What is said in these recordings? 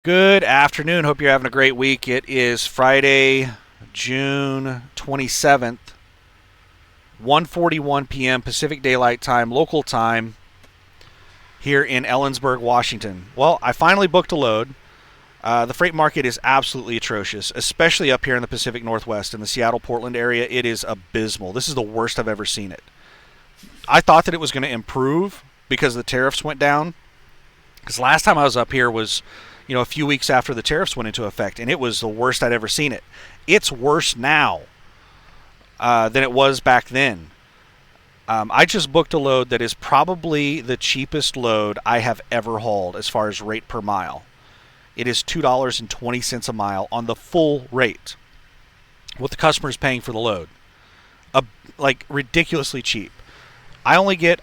Good afternoon. Hope you're having a great week. It is Friday, June 27th, 1:41 p.m. Pacific Daylight Time, local time, here in Ellensburg, Washington. Well, I finally booked a load. The freight market is absolutely atrocious, especially up here in the Pacific Northwest in the Seattle-Portland area. It is abysmal. This is the worst I've ever seen it. I thought that it was going to improve because the tariffs went down. Because last time I was up here was a few weeks after the tariffs went into effect, and it was the worst I'd ever seen it. It's worse now than it was back then. I just booked a load that is probably the cheapest load I have ever hauled as far as rate per mile. It is $2.20 a mile on the full rate. What the customer is paying for the load. Like ridiculously cheap. I only get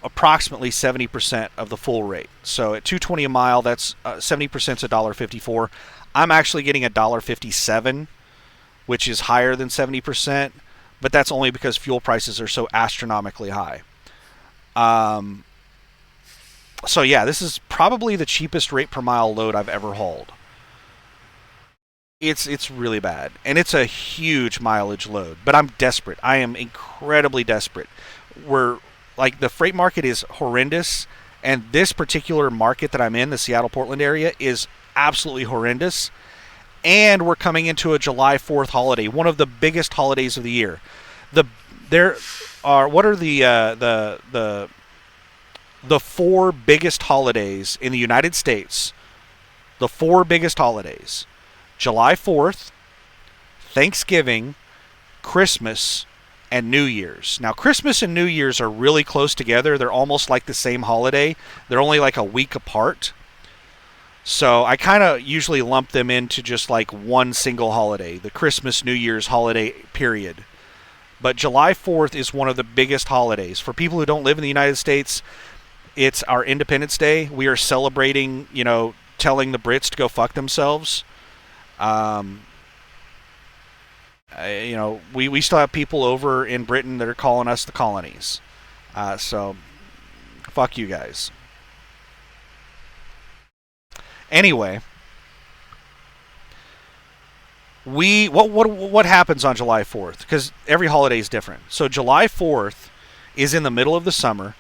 approximately 70% of the full rate. So at $2.20 a mile, that's 70% is $1.54. I'm actually getting $1.57, which is higher than 70%, but that's only because fuel prices are so astronomically high. So yeah, this is probably the cheapest rate per mile load I've ever hauled. It's really bad, and it's a huge mileage load. But I'm desperate. I am incredibly desperate. We're like the freight market is horrendous, and this particular market that I'm in, the Seattle-Portland area, is absolutely horrendous. And we're coming into a July 4th holiday, one of the biggest holidays of the year. There are what are the four biggest holidays in the United States? The four biggest holidays: July 4th, Thanksgiving, Christmas, and New Year's. Now, Christmas and New Year's are really close together. They're almost like the same holiday. They're only like a week apart. So I kind of usually lump them into just like one single holiday, the Christmas, New Year's holiday period. But July 4th is one of the biggest holidays. For people who don't live in the United States, it's our Independence Day. We are celebrating, telling the Brits to go fuck themselves. We still have people over in Britain that are calling us the colonies. So, fuck you guys. Anyway, what happens on July 4th? Because every holiday is different. So July 4th is in the middle of the summer.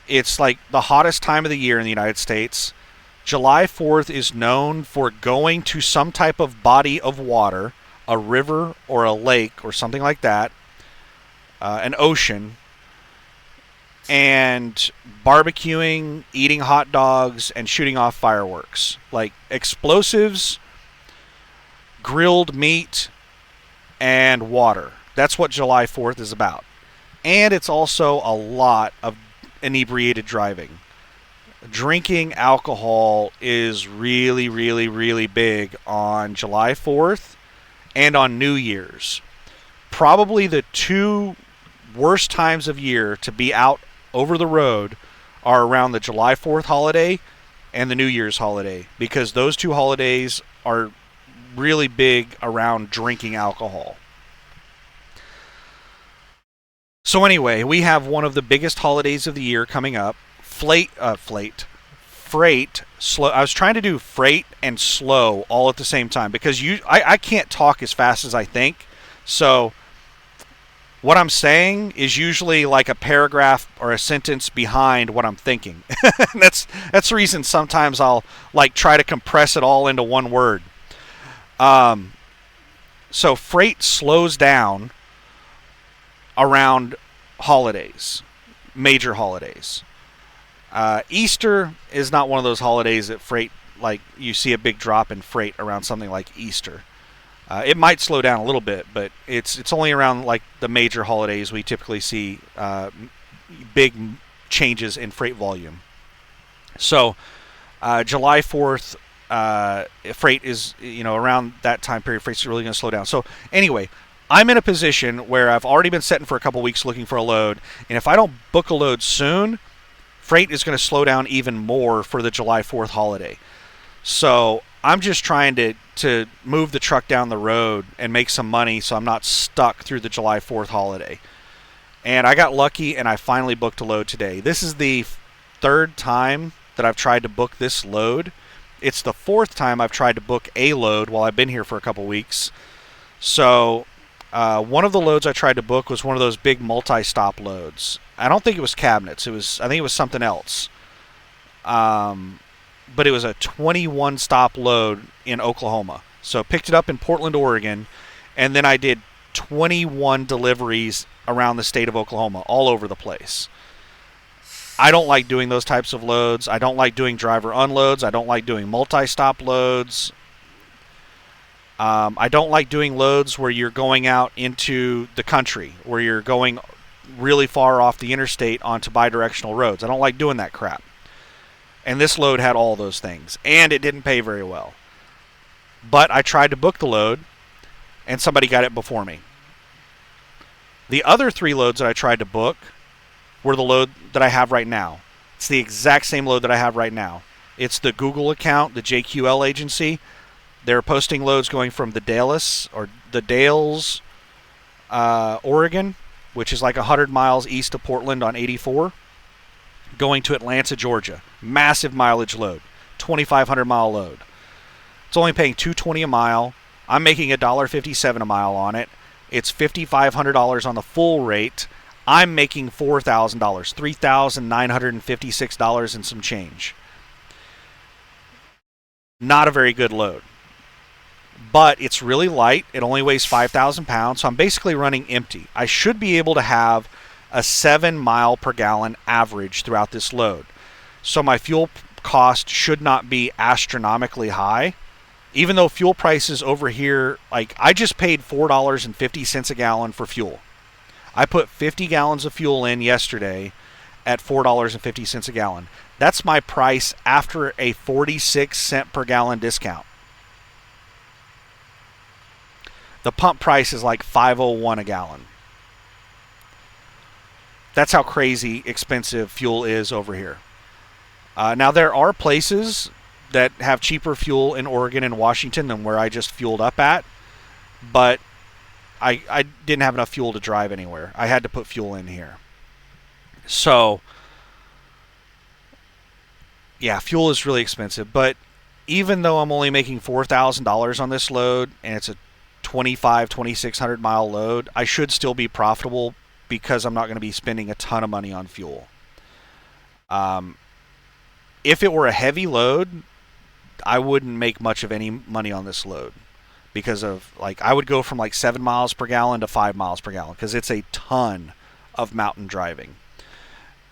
It's like the hottest time of the year in the United States. July 4th is known for going to some type of body of water, a river or a lake or something like that, an ocean, and barbecuing, eating hot dogs, and shooting off fireworks. Like explosives, grilled meat, and water. That's what July 4th is about. And it's also a lot of inebriated driving. Drinking alcohol is really, really, really big on July 4th and on New Year's. Probably the two worst times of year to be out over the road are around the July 4th holiday and the New Year's holiday, because those two holidays are really big around drinking alcohol. So anyway, we have one of the biggest holidays of the year coming up. Freight, slow. I was trying to do freight and slow all at the same time because I can't talk as fast as I think. So what I'm saying is usually like a paragraph or a sentence behind what I'm thinking. that's the reason sometimes I'll like try to compress it all into one word. So freight slows down around holidays, major holidays. Easter is not one of those holidays that freight, like you see a big drop in freight around something like Easter. It might slow down a little bit, but it's only around like the major holidays we typically see big changes in freight volume. So July 4th, freight is, around that time period, freight's really going to slow down. So anyway, I'm in a position where I've already been sitting for a couple weeks looking for a load, and if I don't book a load soon, freight is going to slow down even more for the July 4th holiday. So I'm just trying to move the truck down the road and make some money so I'm not stuck through the July 4th holiday. And I got lucky and I finally booked a load today. This is the third time that I've tried to book this load. it's the fourth time I've tried to book a load while I've been here for a couple weeks. So one of the loads I tried to book was one of those big multi-stop loads. I don't think it was cabinets. I think it was something else. But it was a 21 stop load in Oklahoma. So picked it up in Portland, Oregon, and then I did 21 deliveries around the state of Oklahoma, all over the place. I don't like doing those types of loads. I don't like doing driver unloads. I don't like doing multi-stop loads. I don't like doing loads where you're going out into the country, where you're going really far off the interstate onto bidirectional roads. I don't like doing that crap. And this load had all those things, and it didn't pay very well. But I tried to book the load, and somebody got it before me. The other 3 loads that I tried to book were the load that I have right now. It's the exact same load that I have right now. It's the Google account, the JQL agency. They're posting loads going from the Dalles Oregon, which is like 100 miles east of Portland on 84, going to Atlanta, Georgia. Massive mileage load, 2,500 mile load. It's only paying $2.20 a mile. I'm making $1.57 a mile on it. It's $5,500 on the full rate. I'm making $4,000, $3,956 and some change. Not a very good load. But it's really light. It only weighs 5,000 pounds, so I'm basically running empty. I should be able to have a 7 mile per gallon average throughout this load. So my fuel cost should not be astronomically high. Even though fuel prices over here, like I just paid $4.50 a gallon for fuel. I put 50 gallons of fuel in yesterday at $4.50 a gallon. That's my price after a 46-cent per gallon discount. The pump price is like $5.01 a gallon. That's how crazy expensive fuel is over here. Now, there are places that have cheaper fuel in Oregon and Washington than where I just fueled up at, but I didn't have enough fuel to drive anywhere. I had to put fuel in here. So, yeah, fuel is really expensive, but even though I'm only making $4,000 on this load, and it's a 2,600 mile load, I should still be profitable because I'm not going to be spending a ton of money on fuel. If it were a heavy load, I wouldn't make much of any money on this load because of, like, I would go from like 7 miles per gallon to 5 miles per gallon because it's a ton of mountain driving.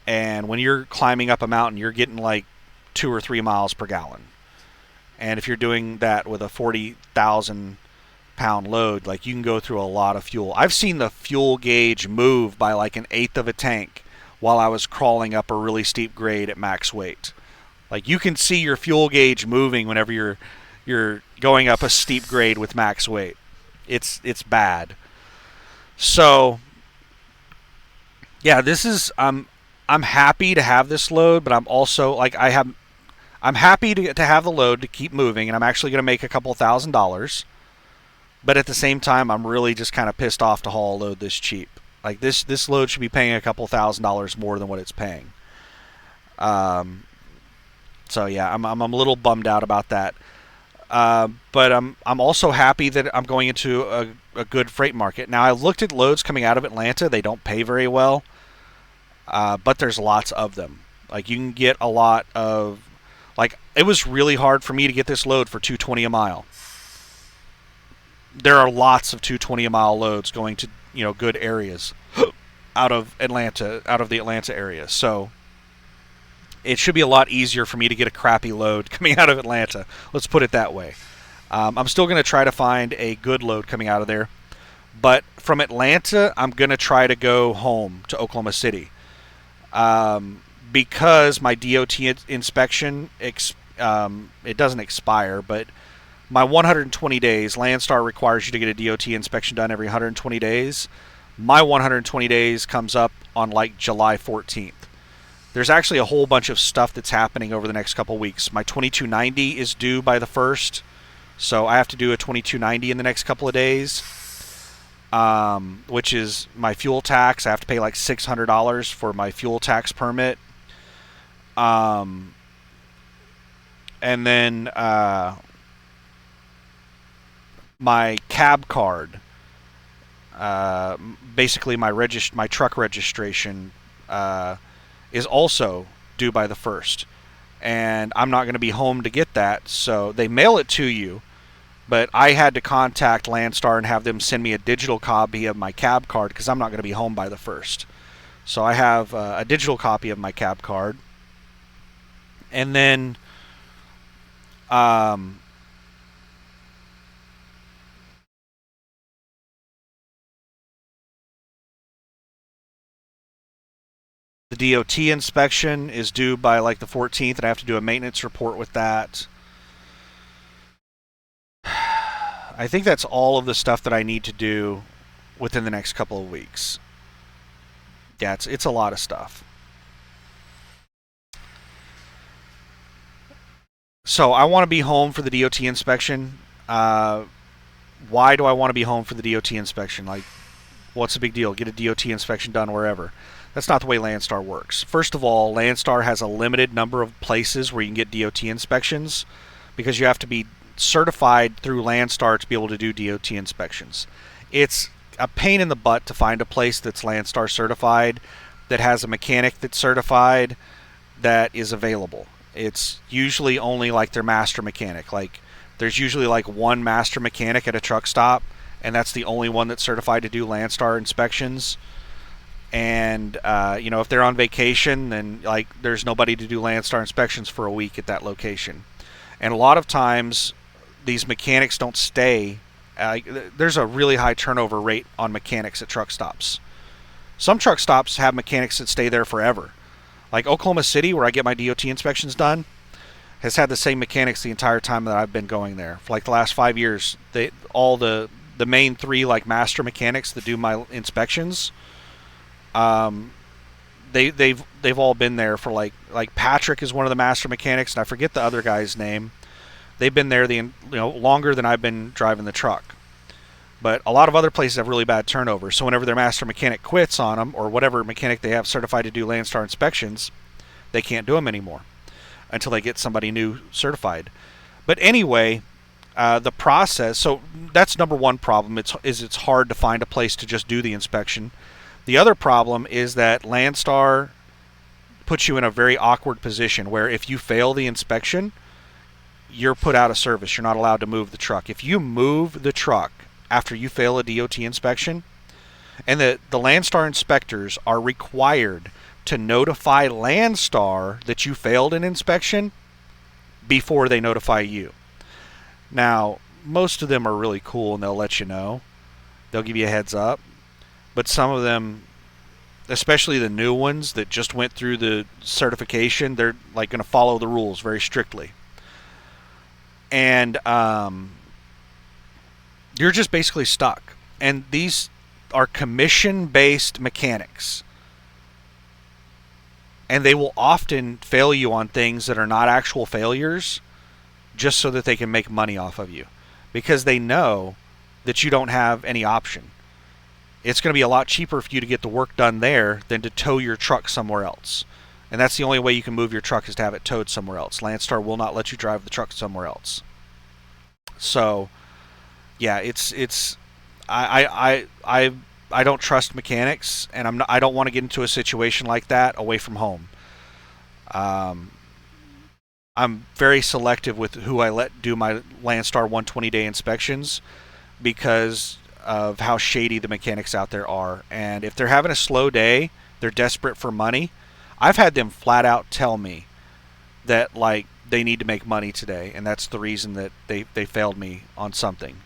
And when you're climbing up a mountain, you're getting like 2 or 3 miles per gallon. And if you're doing that with a 40,000 pound load, like, you can go through a lot of fuel. I've seen the fuel gauge move by like 1/8 of a tank while I was crawling up a really steep grade at max weight. Like, you can see your fuel gauge moving whenever you're going up a steep grade with max weight. It's bad. So, yeah, this is I'm happy to have this load, but I'm also like I'm happy to have the load to keep moving, and I'm actually going to make a couple $1,000. But at the same time, I'm really just kind of pissed off to haul a load this cheap. Like, this load should be paying a couple $1,000 more than what it's paying. So yeah, I'm a little bummed out about that. But I'm also happy that I'm going into a good freight market. Now, I looked at loads coming out of Atlanta. They don't pay very well, but there's lots of them. Like, you can get a lot of, like, it was really hard for me to get this load for $2.20 a mile. There are lots of $2.20 a mile loads going to, good areas out of the Atlanta area. So it should be a lot easier for me to get a crappy load coming out of Atlanta. Let's put it that way. I'm still going to try to find a good load coming out of there. But from Atlanta, I'm going to try to go home to Oklahoma City. Because my DOT inspection, it doesn't expire, but my 120 days, Landstar requires you to get a DOT inspection done every 120 days. My 120 days comes up on like July 14th. There's actually a whole bunch of stuff that's happening over the next couple weeks. My 2290 is due by the 1st, so I have to do a 2290 in the next couple of days, which is my fuel tax. I have to pay like $600 for my fuel tax permit. and then my cab card, uh, basically my truck registration, is also due by the 1st. And I'm not going to be home to get that, so they mail it to you. But I had to contact Landstar and have them send me a digital copy of my cab card because I'm not going to be home by the 1st. So I have a digital copy of my cab card. And then um, the DOT inspection is due by like the 14th, and I have to do a maintenance report with that. I think that's all of the stuff that I need to do within the next couple of weeks. Yeah, it's a lot of stuff. So I want to be home for the DOT inspection. Why do I want to be home for the DOT inspection? Like, what's the big deal? Get a DOT inspection done wherever. That's not the way Landstar works. First of all, Landstar has a limited number of places where you can get DOT inspections because you have to be certified through Landstar to be able to do DOT inspections. It's a pain in the butt to find a place that's Landstar certified, that has a mechanic that's certified, that is available. It's usually only like their master mechanic. Like, there's usually like one master mechanic at a truck stop, and that's the only one that's certified to do Landstar inspections. And if they're on vacation, then like there's nobody to do Landstar inspections for a week at that location. And a lot of times, these mechanics don't stay. There's a really high turnover rate on mechanics at truck stops. Some truck stops have mechanics that stay there forever. Like Oklahoma City, where I get my DOT inspections done, has had the same mechanics the entire time that I've been going there. For like the last 5 years, all the main 3 like master mechanics that do my inspections, they've all been there for like Patrick is one of the master mechanics, and I forget the other guy's name. They've been there longer than I've been driving the truck. But a lot of other places have really bad turnover. So whenever their master mechanic quits on them, or whatever mechanic they have certified to do Landstar inspections, they can't do them anymore until they get somebody new certified. But anyway, the process. So that's number one problem. It's hard to find a place to just do the inspection. The other problem is that Landstar puts you in a very awkward position where if you fail the inspection, you're put out of service. You're not allowed to move the truck. If you move the truck after you fail a DOT inspection, and the Landstar inspectors are required to notify Landstar that you failed an inspection before they notify you. Now, most of them are really cool and they'll let you know. They'll give you a heads up. But some of them, especially the new ones that just went through the certification, they're like going to follow the rules very strictly. And you're just basically stuck. And these are commission-based mechanics. And they will often fail you on things that are not actual failures just so that they can make money off of you. Because they know that you don't have any option. It's going to be a lot cheaper for you to get the work done there than to tow your truck somewhere else. And that's the only way you can move your truck is to have it towed somewhere else. Landstar will not let you drive the truck somewhere else. So, yeah, I don't trust mechanics, and I don't want to get into a situation like that away from home. I'm very selective with who I let do my Landstar 120-day inspections because of how shady the mechanics out there are. And if they're having a slow day, they're desperate for money. I've had them flat out tell me that like they need to make money today, and that's the reason that they failed me on something.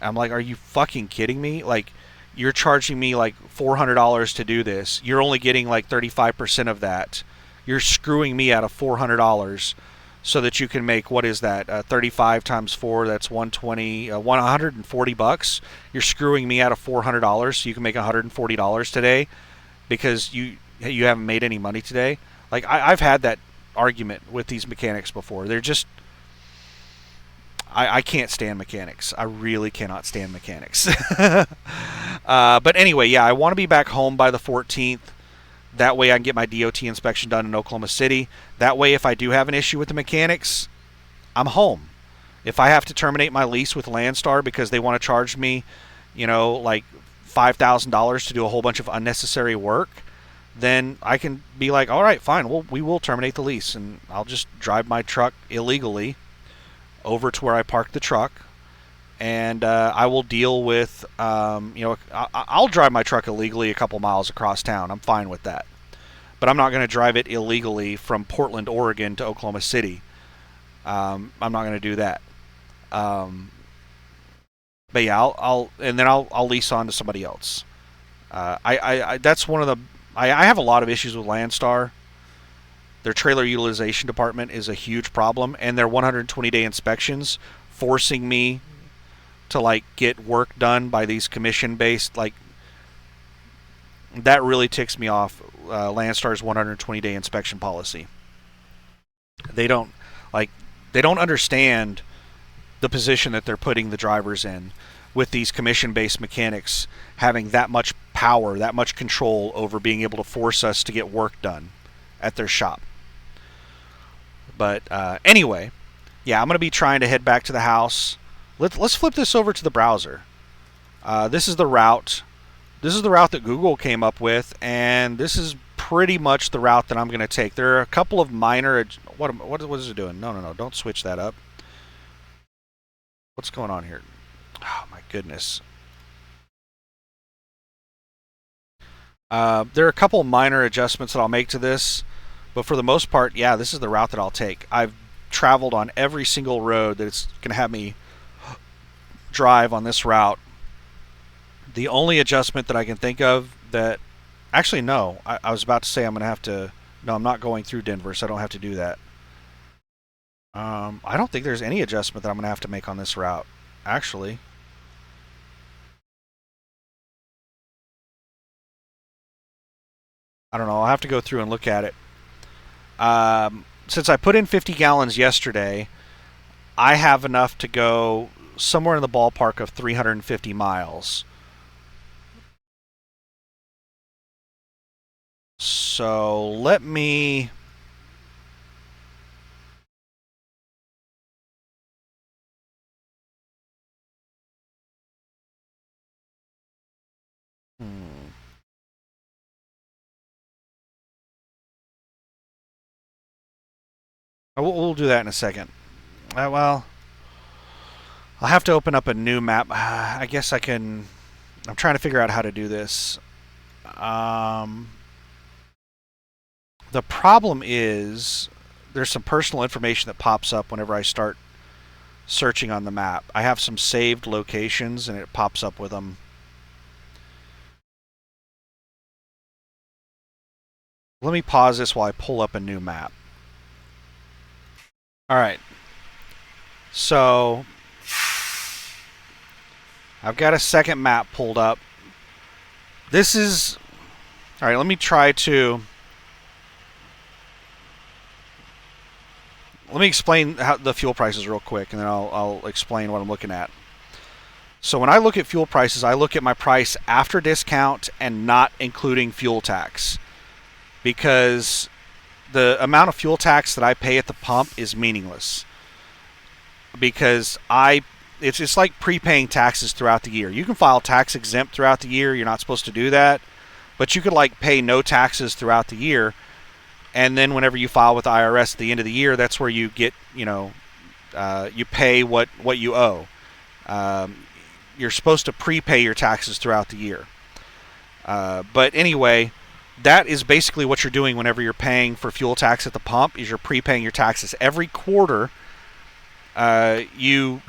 I'm like, are you fucking kidding me? Like, you're charging me like $400 to do this. You're only getting like 35% of that. You're screwing me out of $400 so that you can make, what is that? 35 times 4, that's 120, $140. You're screwing me out of $400 so you can make $140 today because you haven't made any money today. Like, I've had that argument with these mechanics before. They're just, I can't stand mechanics. I really cannot stand mechanics. But anyway, yeah, I want to be back home by the 14th. That way I can get my DOT inspection done in Oklahoma City. That way if I do have an issue with the mechanics, I'm home. If I have to terminate my lease with Landstar because they want to charge me, like $5,000 to do a whole bunch of unnecessary work, then I can be like, all right, fine, we will terminate the lease, and I'll just drive my truck illegally over to where I parked the truck, and I will deal with, I'll drive my truck illegally a couple miles across town. I'm fine with that. But I'm not going to drive it illegally from Portland, Oregon to Oklahoma City. I'm not going to do that. But yeah, I'll lease on to somebody else. That's one of the I have a lot of issues with Landstar. Their trailer utilization department is a huge problem, and their 120-day inspections forcing me to like get work done by these commission-based, like, that really ticks me off. Landstar's 120-day inspection policy. They don't they don't understand the position that they're putting the drivers in, with these commission-based mechanics having that much power, that much control over being able to force us to get work done at their shop. But anyway, yeah, I'm going to be trying to head back to the house. Let's flip this over to the browser. This is the route. This is the route that Google came up with, and this is pretty much the route that I'm going to take. There are a couple of minor... What is it doing? No, don't switch that up. What's going on here? Oh, my goodness. There are a couple of minor adjustments that I'll make to this, but for the most part, yeah, this is the route that I'll take. I've traveled on every single road that it's going to have me drive on this route. The only adjustment that I can think of that... Actually, no. I was about to say I'm going to have to... No, I'm not going through Denver, so I don't have to do that. I don't think there's any adjustment that I'm going to have to make on this route, actually. I don't know. I'll have to go through and look at it. Since I put in 50 gallons yesterday, I have enough to go somewhere in the ballpark of 350 miles. So let me... We'll do that in a second. Well, I'll have to open up a new map. I guess I can... I'm trying to figure out how to do this. The problem is there's some personal information that pops up whenever I start searching on the map. I have some saved locations, and it pops up with them. Let me pause this while I pull up a new map. Alright. So I've got a second map pulled up. This is... Alright, let me try to... Let me explain how the fuel prices real quick, and then I'll explain what I'm looking at. So when I look at fuel prices, I look at my price after discount and not including fuel tax. Because the amount of fuel tax that I pay at the pump is meaningless. Because it's like prepaying taxes throughout the year. You can file tax exempt throughout the year. You're not supposed to do that. But you could like pay no taxes throughout the year. And then whenever you file with the IRS at the end of the year, that's where you get, you pay what you owe. You're supposed to prepay your taxes throughout the year. But anyway, that is basically what you're doing whenever you're paying for fuel tax at the pump, is you're prepaying your taxes. Every quarter, you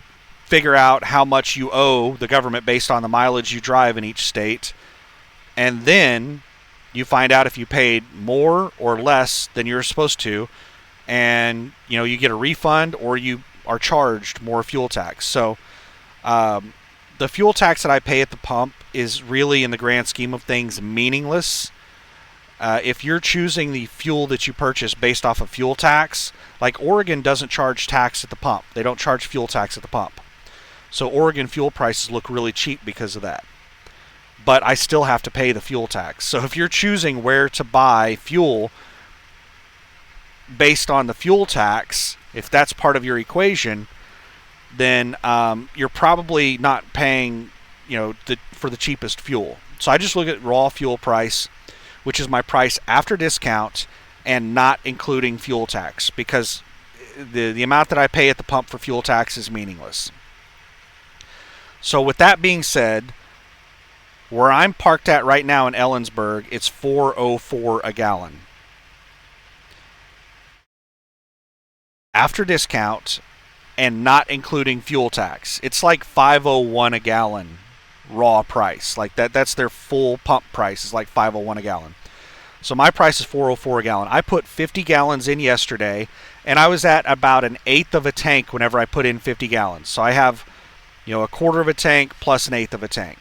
figure out how much you owe the government based on the mileage you drive in each state. And then you find out if you paid more or less than you're supposed to, and you get a refund or you are charged more fuel tax. So the fuel tax that I pay at the pump is really, in the grand scheme of things, meaningless. If you're choosing the fuel that you purchase based off of fuel tax, like Oregon doesn't charge tax at the pump. They don't charge fuel tax at the pump. So Oregon fuel prices look really cheap because of that. But I still have to pay the fuel tax. So if you're choosing where to buy fuel based on the fuel tax, if that's part of your equation, then you're probably not paying, for the cheapest fuel. So I just look at raw fuel price, which is my price after discount and not including fuel tax, because the amount that I pay at the pump for fuel tax is meaningless. So with that being said, where I'm parked at right now in Ellensburg, it's $4.04 a gallon. After discount and not including fuel tax, it's like $5.01 a gallon raw price. Like that's their full pump price, is like $5.01 a gallon. So my price is $4.04 a gallon. I put 50 gallons in yesterday, and I was at about an eighth of a tank whenever I put in 50 gallons. So I have, a quarter of a tank plus an eighth of a tank.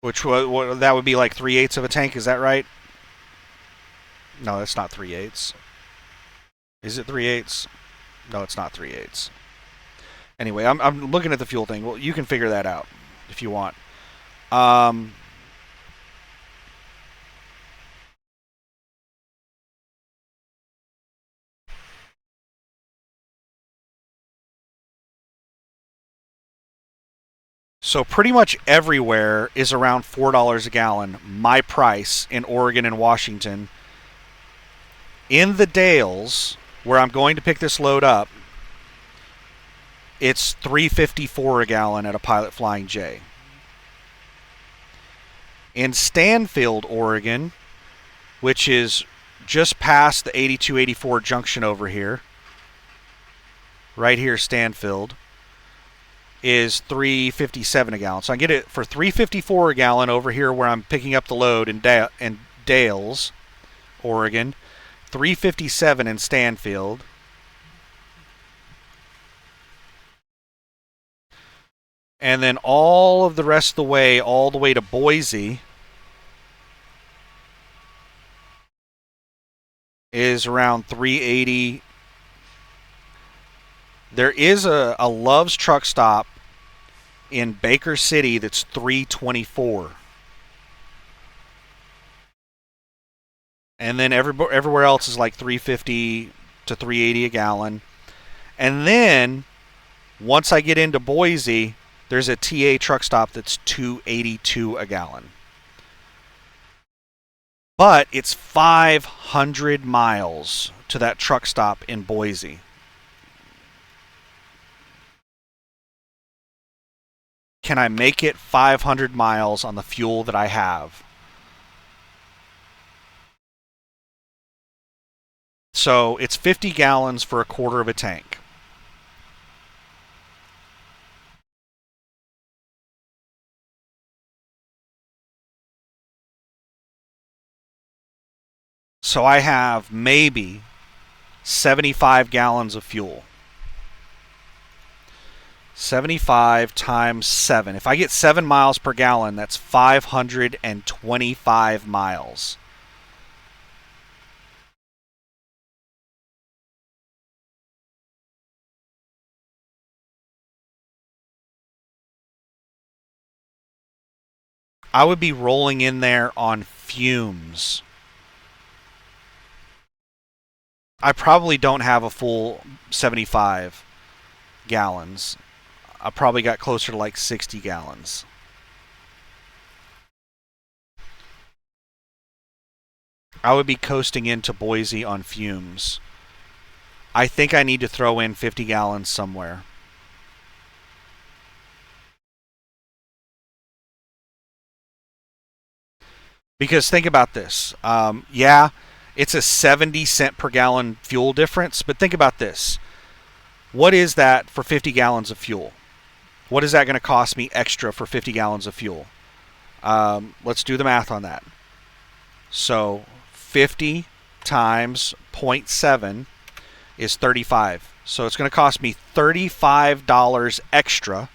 Which that would be like 3/8 of a tank. Is that right? No, that's not 3/8. Is it 3/8? No, it's not 3/8. Anyway, I'm looking at the fuel thing. Well, you can figure that out if you want. So pretty much everywhere is around $4 a gallon. My price in Oregon and Washington. In the Dalles, where I'm going to pick this load up, it's $3.54 a gallon at a Pilot Flying J. In Stanfield, Oregon, which is just past the 82-84 junction over here, right here, Stanfield, is $3.57 a gallon. So I get it for $3.54 a gallon over here where I'm picking up the load in Dalles, Oregon, $3.57 in Stanfield. And then all of the rest of the way, all the way to Boise, is around $3.80. There is a Love's truck stop in Baker City that's $3.24. And then everywhere else is like $3.50 to $3.80 a gallon. And then once I get into Boise, there's a TA truck stop that's $2.82 a gallon. But it's 500 miles to that truck stop in Boise. Can I make it 500 miles on the fuel that I have? So it's 50 gallons for a quarter of a tank. So I have maybe 75 gallons of fuel. 75 times 7. If I get 7 miles per gallon, that's 525 miles. I would be rolling in there on fumes. I probably don't have a full 75 gallons. I probably got closer to like 60 gallons. I would be coasting into Boise on fumes. I think I need to throw in 50 gallons somewhere. Because think about this. Yeah, it's a 70-cent per gallon fuel difference, but think about this. What is that for 50 gallons of fuel? What is that going to cost me extra for 50 gallons of fuel? Let's do the math on that. So 50 times 0.7 is 35. So it's going to cost me $35 extra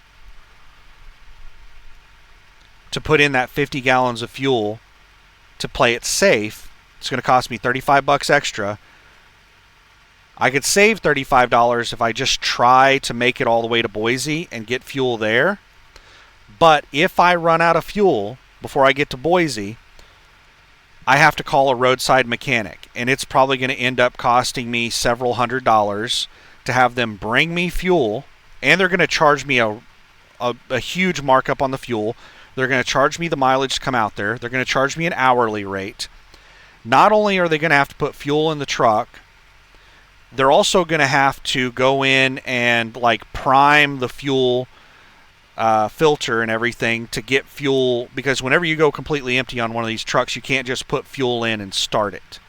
to put in that 50 gallons of fuel to play it safe. It's going to cost me $35 extra. I could save $35 if I just try to make it all the way to Boise and get fuel there. But if I run out of fuel before I get to Boise, I have to call a roadside mechanic, and it's probably going to end up costing me several $100s to have them bring me fuel, and they're going to charge me a huge markup on the fuel. They're going to charge me the mileage to come out there. They're going to charge me an hourly rate. Not only are they going to have to put fuel in the truck, they're also going to have to go in and like prime the fuel filter and everything to get fuel, because whenever you go completely empty on one of these trucks, you can't just put fuel in and start it.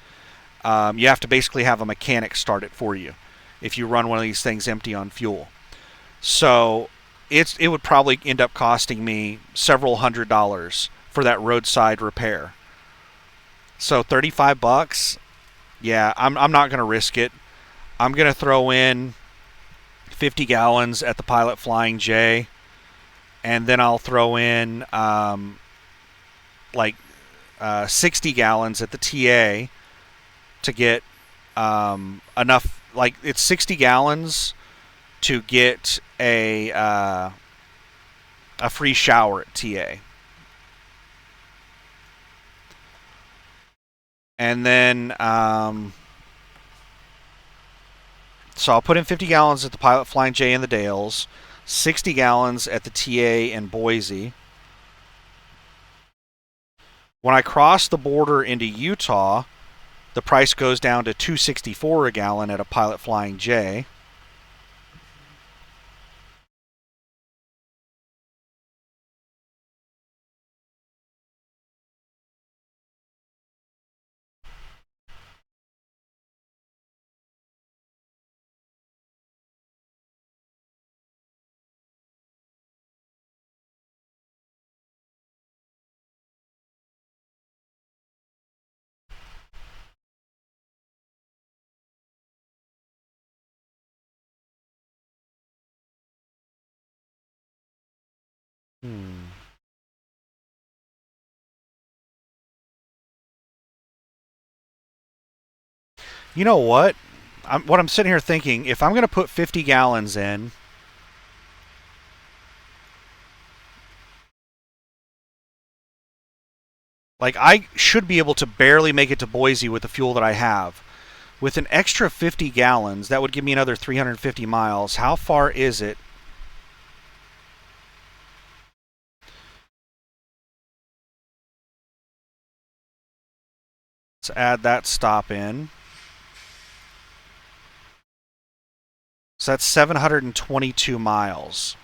You have to basically have a mechanic start it for you if you run one of these things empty on fuel. So it would probably end up costing me several $100s for that roadside repair. So $35, yeah, I'm not going to risk it. I'm going to throw in 50 gallons at the Pilot Flying J, and then I'll throw in 60 gallons at the TA to get enough. Like, it's 60 gallons to get a free shower at TA. And then, so I'll put in 50 gallons at the Pilot Flying J in the Dalles, 60 gallons at the TA in Boise. When I cross the border into Utah, the price goes down to $2.64 a gallon at a Pilot Flying J. You know what? I'm sitting here thinking, if I'm going to put 50 gallons in, like, I should be able to barely make it to Boise with the fuel that I have. With an extra 50 gallons, that would give me another 350 miles. How far is it? Let's add that stop in. So that's 722 miles.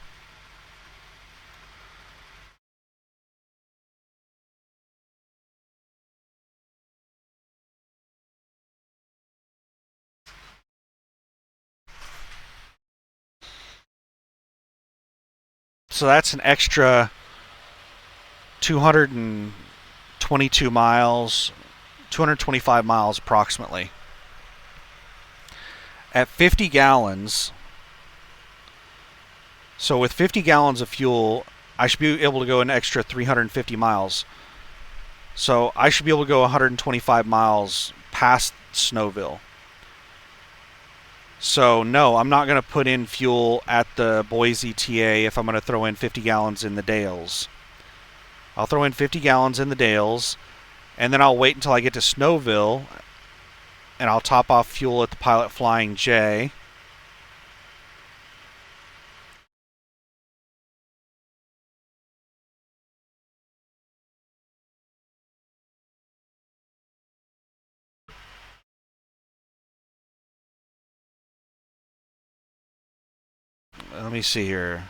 So that's an extra 222 miles, 225 miles approximately. At 50 gallons, so with 50 gallons of fuel, I should be able to go an extra 350 miles. So I should be able to go 125 miles past Snowville. So no, I'm not going to put in fuel at the Boise TA if I'm going to throw in 50 gallons in the Dalles. I'll throw in 50 gallons in the Dalles, and then I'll wait until I get to Snowville, and I'll top off fuel at the Pilot Flying J. Let me see here.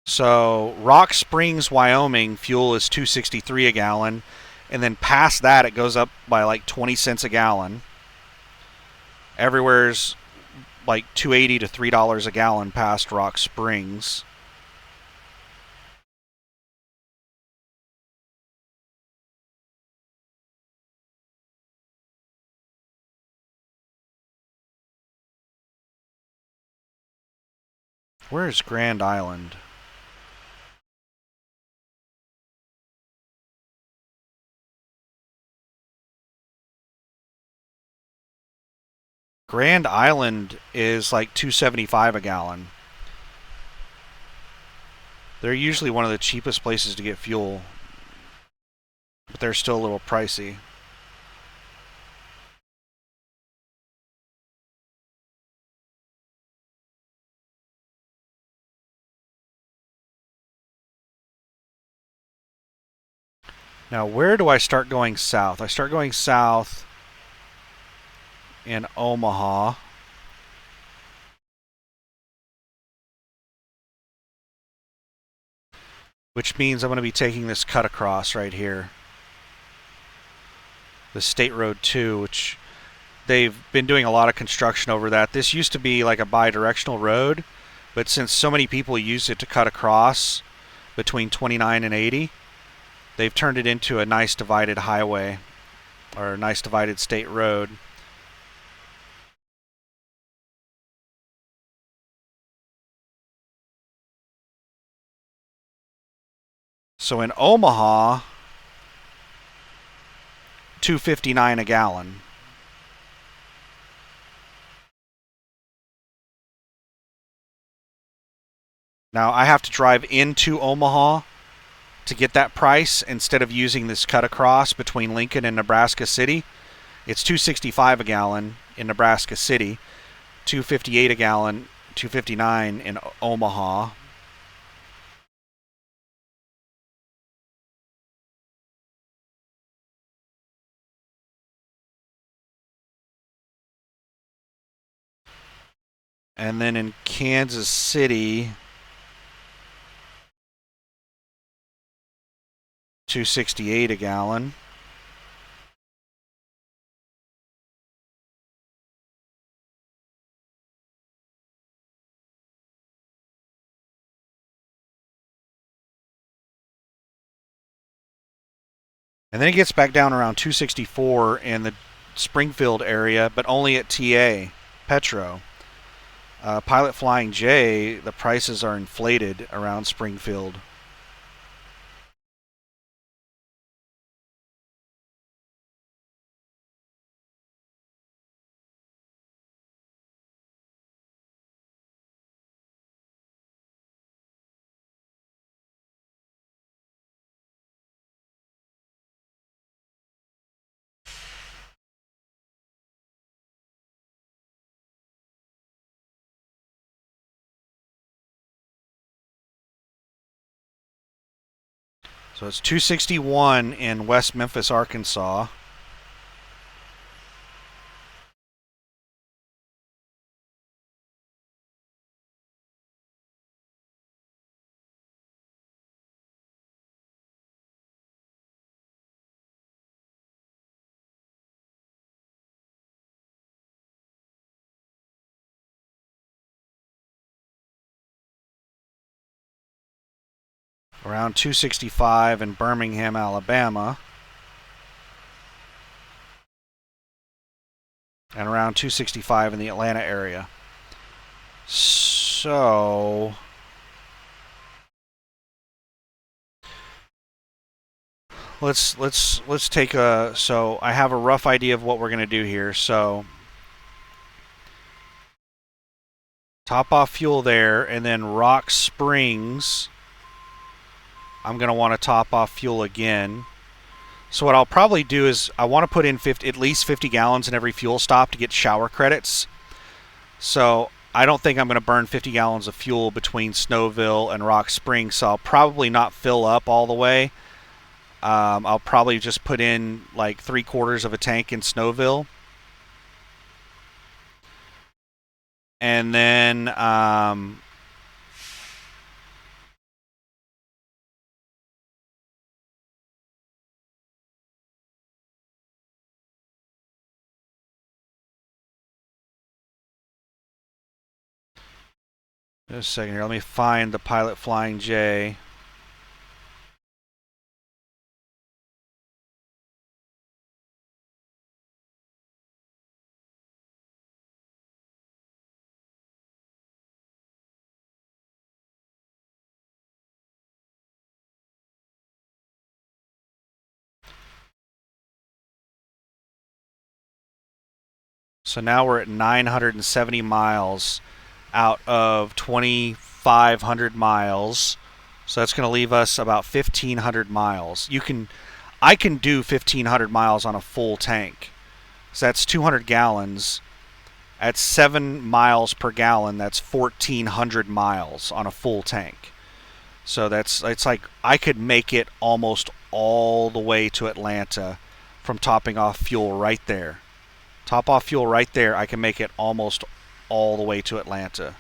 So Rock Springs, Wyoming, fuel is $2.63 a gallon, and then past that it goes up by like 20 cents a gallon. Everywhere's like $2.80 to $3 a gallon past Rock Springs. Where's Grand Island? Grand Island is like $2.75 a gallon. They're usually one of the cheapest places to get fuel, but they're still a little pricey. Now, where do I start going south? I start going south in Omaha. Which means I'm going to be taking this cut across right here. The State Road 2, which they've been doing a lot of construction over that. This used to be like a bi-directional road, but since so many people use it to cut across between 29 and 80, they've turned it into a nice divided highway, or a nice divided state road. So in Omaha, $2.59 a gallon. Now I have to drive into Omaha to get that price instead of using this cut across between Lincoln and Nebraska City. It's $2.65 a gallon in Nebraska City, $2.58 a gallon, $2.59 in Omaha. And then in Kansas City, $2.68 a gallon. And then it gets back down around $2.64 in the Springfield area, but only at TA, Petro. Pilot Flying J, the prices are inflated around Springfield. So it's 261 in West Memphis, Arkansas. Around 265 in Birmingham, Alabama. And around 265 in the Atlanta area. So let's take a, so I have a rough idea of what we're going to do here. So top off fuel there, and then Rock Springs, I'm going to want to top off fuel again. So what I'll probably do is I want to put in at least 50 gallons in every fuel stop to get shower credits. So I don't think I'm going to burn 50 gallons of fuel between Snowville and Rock Springs, so I'll probably not fill up all the way. I'll probably just put in like 3/4 of a tank in Snowville. And then just a second here. Let me find the Pilot Flying J. So now we're at 970 miles out of 2,500 miles. So that's going to leave us about 1,500 miles. I can do 1,500 miles on a full tank. So that's 200 gallons. At 7 miles per gallon, that's 1,400 miles on a full tank. So it's like I could make it almost all the way to Atlanta from topping off fuel right there. Top off fuel right there, I can make it almost all the way to Atlanta.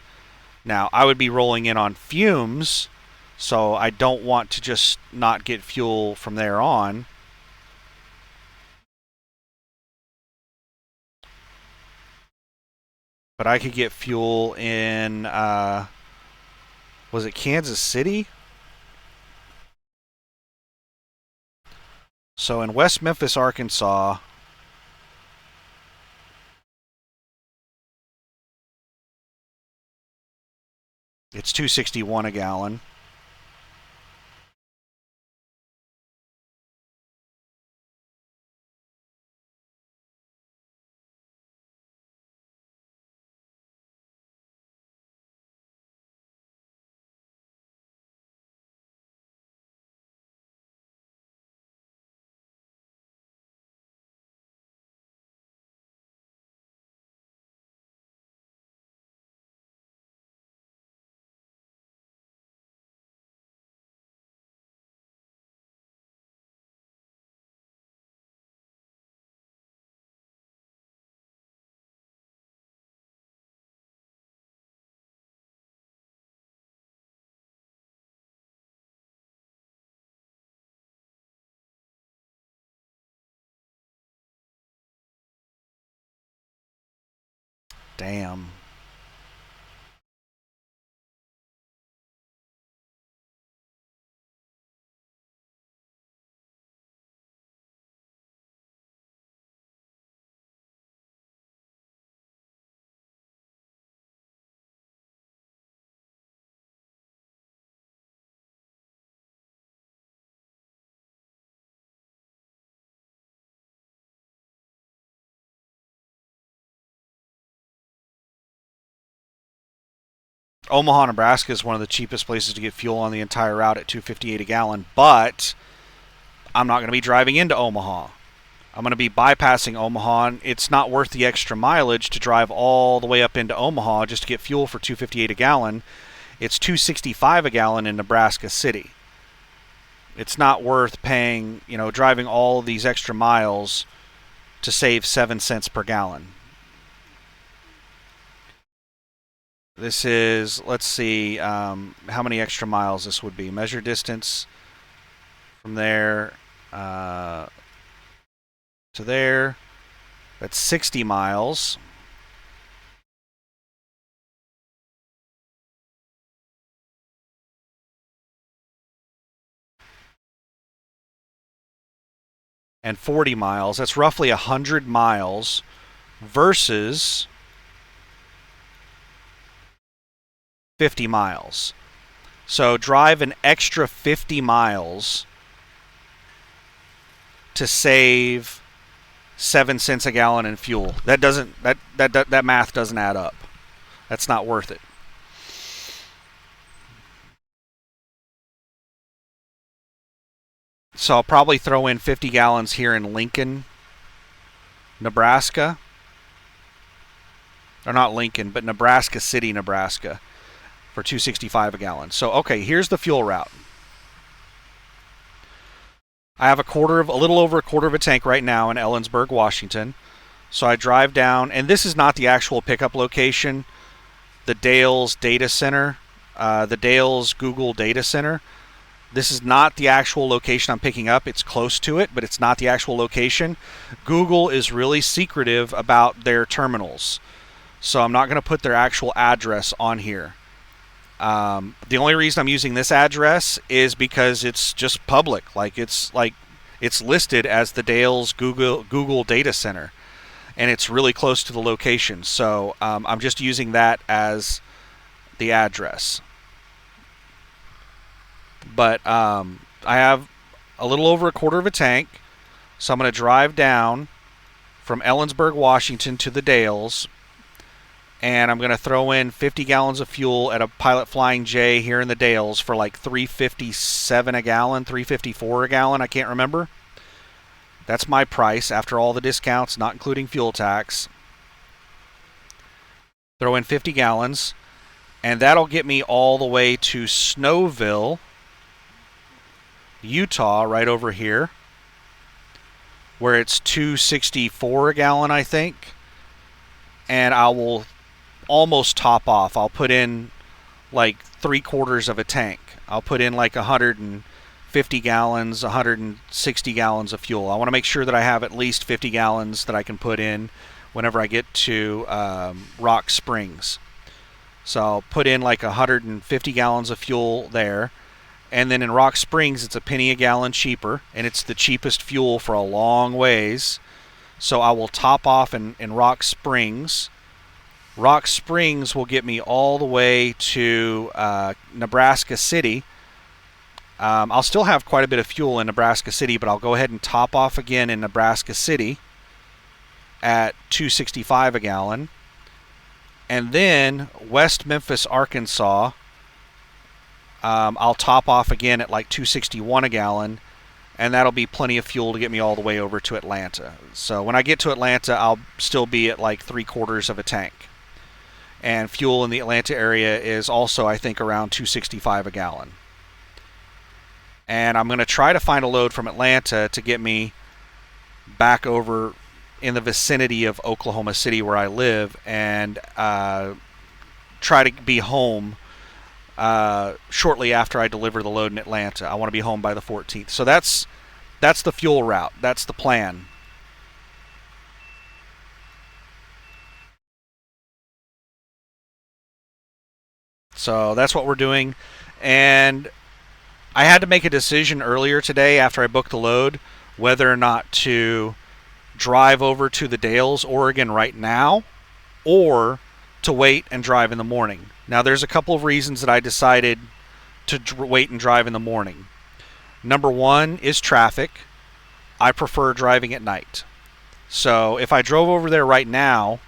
Now, I would be rolling in on fumes, so I don't want to just not get fuel from there on. But I could get fuel in, was it Kansas City? So in West Memphis, Arkansas, it's $2.61 a gallon. Damn. Omaha, Nebraska is one of the cheapest places to get fuel on the entire route at $2.58 a gallon, but I'm not going to be driving into Omaha. I'm going to be bypassing Omaha, and it's not worth the extra mileage to drive all the way up into Omaha just to get fuel for $2.58 a gallon. It's $2.65 a gallon in Nebraska City. It's not worth paying, driving all of these extra miles to save 7 cents per gallon. This is, let's see, how many extra miles this would be. Measure distance from there to there. That's 60 miles. And 40 miles. That's roughly 100 miles versus 50 miles. So drive an extra 50 miles to save 7 cents a gallon in fuel. That math doesn't add up. That's not worth it. So I'll probably throw in 50 gallons here in Lincoln, Nebraska. Or not Lincoln, but Nebraska City, Nebraska, for $2.65 a gallon. So, okay, here's the fuel route. I have a little over a quarter of a tank right now in Ellensburg, Washington. So I drive down, and this is not the actual pickup location, the Dalles data center, the Dalles Google data center. This is not the actual location I'm picking up. It's close to it, but it's not the actual location. Google is really secretive about their terminals, so I'm not going to put their actual address on here. The only reason I'm using this address is because it's just public. It's listed as the Dalles Google data center, and it's really close to the location. So I'm just using that as the address. But I have a little over a quarter of a tank, so I'm going to drive down from Ellensburg, Washington to the Dalles, and I'm going to throw in 50 gallons of fuel at a Pilot Flying J here in the Dalles for like $3.57 a gallon, $3.54 a gallon, I can't remember. That's my price after all the discounts, not including fuel tax. Throw in 50 gallons, and that'll get me all the way to Snowville, Utah, right over here, where it's $2.64 a gallon, I think. And I will almost top off. I'll put in like 3/4 of a tank. I'll put in like 150 gallons, 160 gallons of fuel. I want to make sure that I have at least 50 gallons that I can put in whenever I get to Rock Springs. So I'll put in like 150 gallons of fuel there. And then in Rock Springs, it's a penny a gallon cheaper, and it's the cheapest fuel for a long ways. So I will top off in Rock Springs. Rock Springs will get me all the way to Nebraska City. I'll still have quite a bit of fuel in Nebraska City, but I'll go ahead and top off again in Nebraska City at $2.65 a gallon. And then West Memphis, Arkansas, I'll top off again at like $2.61 a gallon, and that'll be plenty of fuel to get me all the way over to Atlanta. So when I get to Atlanta, I'll still be at like 3/4 of a tank. And fuel in the Atlanta area is also, I think, around $2.65 a gallon. And I'm going to try to find a load from Atlanta to get me back over in the vicinity of Oklahoma City where I live, and try to be home shortly after I deliver the load in Atlanta. I want to be home by the 14th. So that's the fuel route. That's the plan. So that's what we're doing. And I had to make a decision earlier today after I booked the load whether or not to drive over to the Dalles, Oregon right now, or to wait and drive in the morning. Now, there's a couple of reasons that I decided to wait and drive in the morning. Number one is traffic. I prefer driving at night. So if I drove over there right now,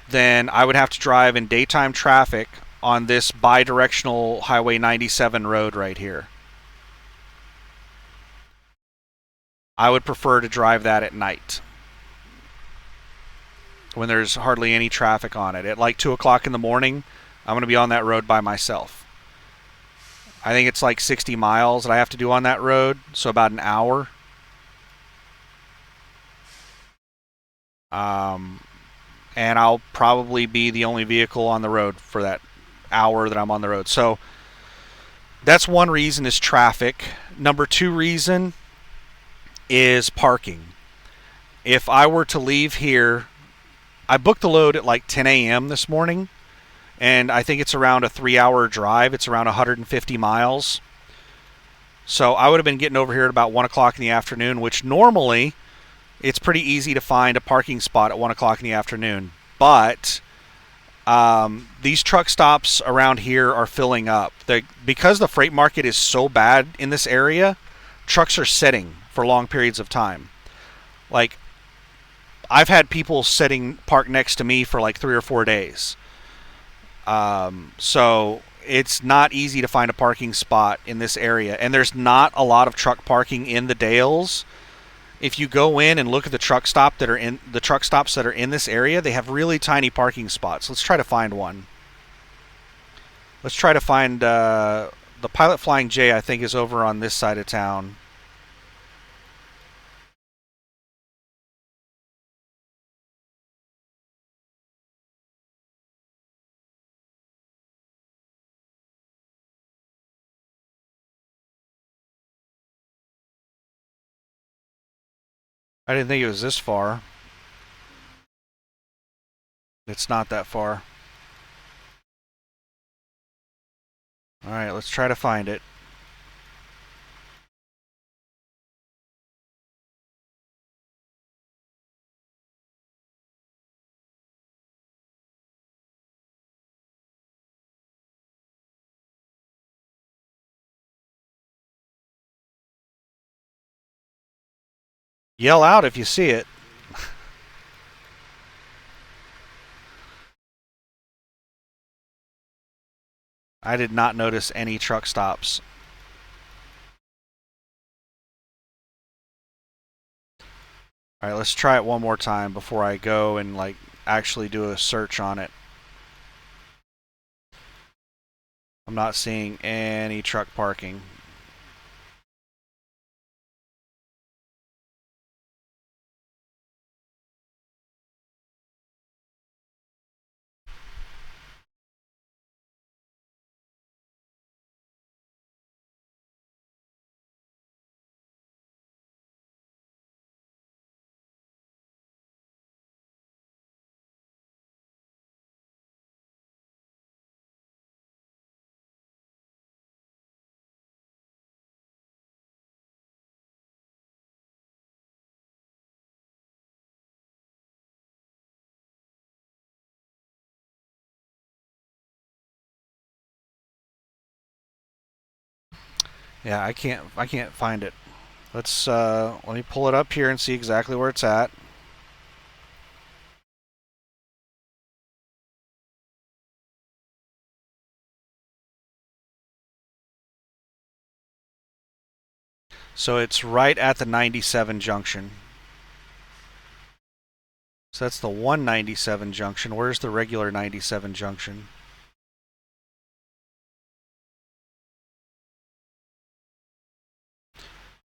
then I would have to drive in daytime traffic on this bi-directional Highway 97 road right here. I would prefer to drive that at night when there's hardly any traffic on it. At like 2 o'clock in the morning, I'm going to be on that road by myself. I think it's like 60 miles that I have to do on that road, so about an hour. And I'll probably be the only vehicle on the road for that hour that I'm on the road. So that's one reason, is traffic. Number two reason is parking. If I were to leave here, I booked the load at like 10 a.m. this morning, and I think it's around a 3-hour drive. It's around 150 miles. So I would have been getting over here at about 1 o'clock in the afternoon, which normally it's pretty easy to find a parking spot at 1 o'clock in the afternoon. But these truck stops around here are filling up. Because the freight market is so bad in this area, trucks are sitting for long periods of time. Like, I've had people sitting parked next to me for like 3 or 4 days. So it's not easy to find a parking spot in this area. And there's not a lot of truck parking in the Dalles. If you go in and look at the truck stops that are in this area, they have really tiny parking spots. Let's try to find one. Let's try to find the Pilot Flying J, I think, is over on this side of town. I didn't think it was this far. It's not that far. Alright, let's try to find it. Yell out if you see it. I did not notice any truck stops. All right, let's try it one more time before I go and like actually do a search on it. I'm not seeing any truck parking. Yeah, I can't find it. Let me pull it up here and see exactly where it's at. So it's right at the 97 junction. So that's the 197 junction. Where's the regular 97 junction?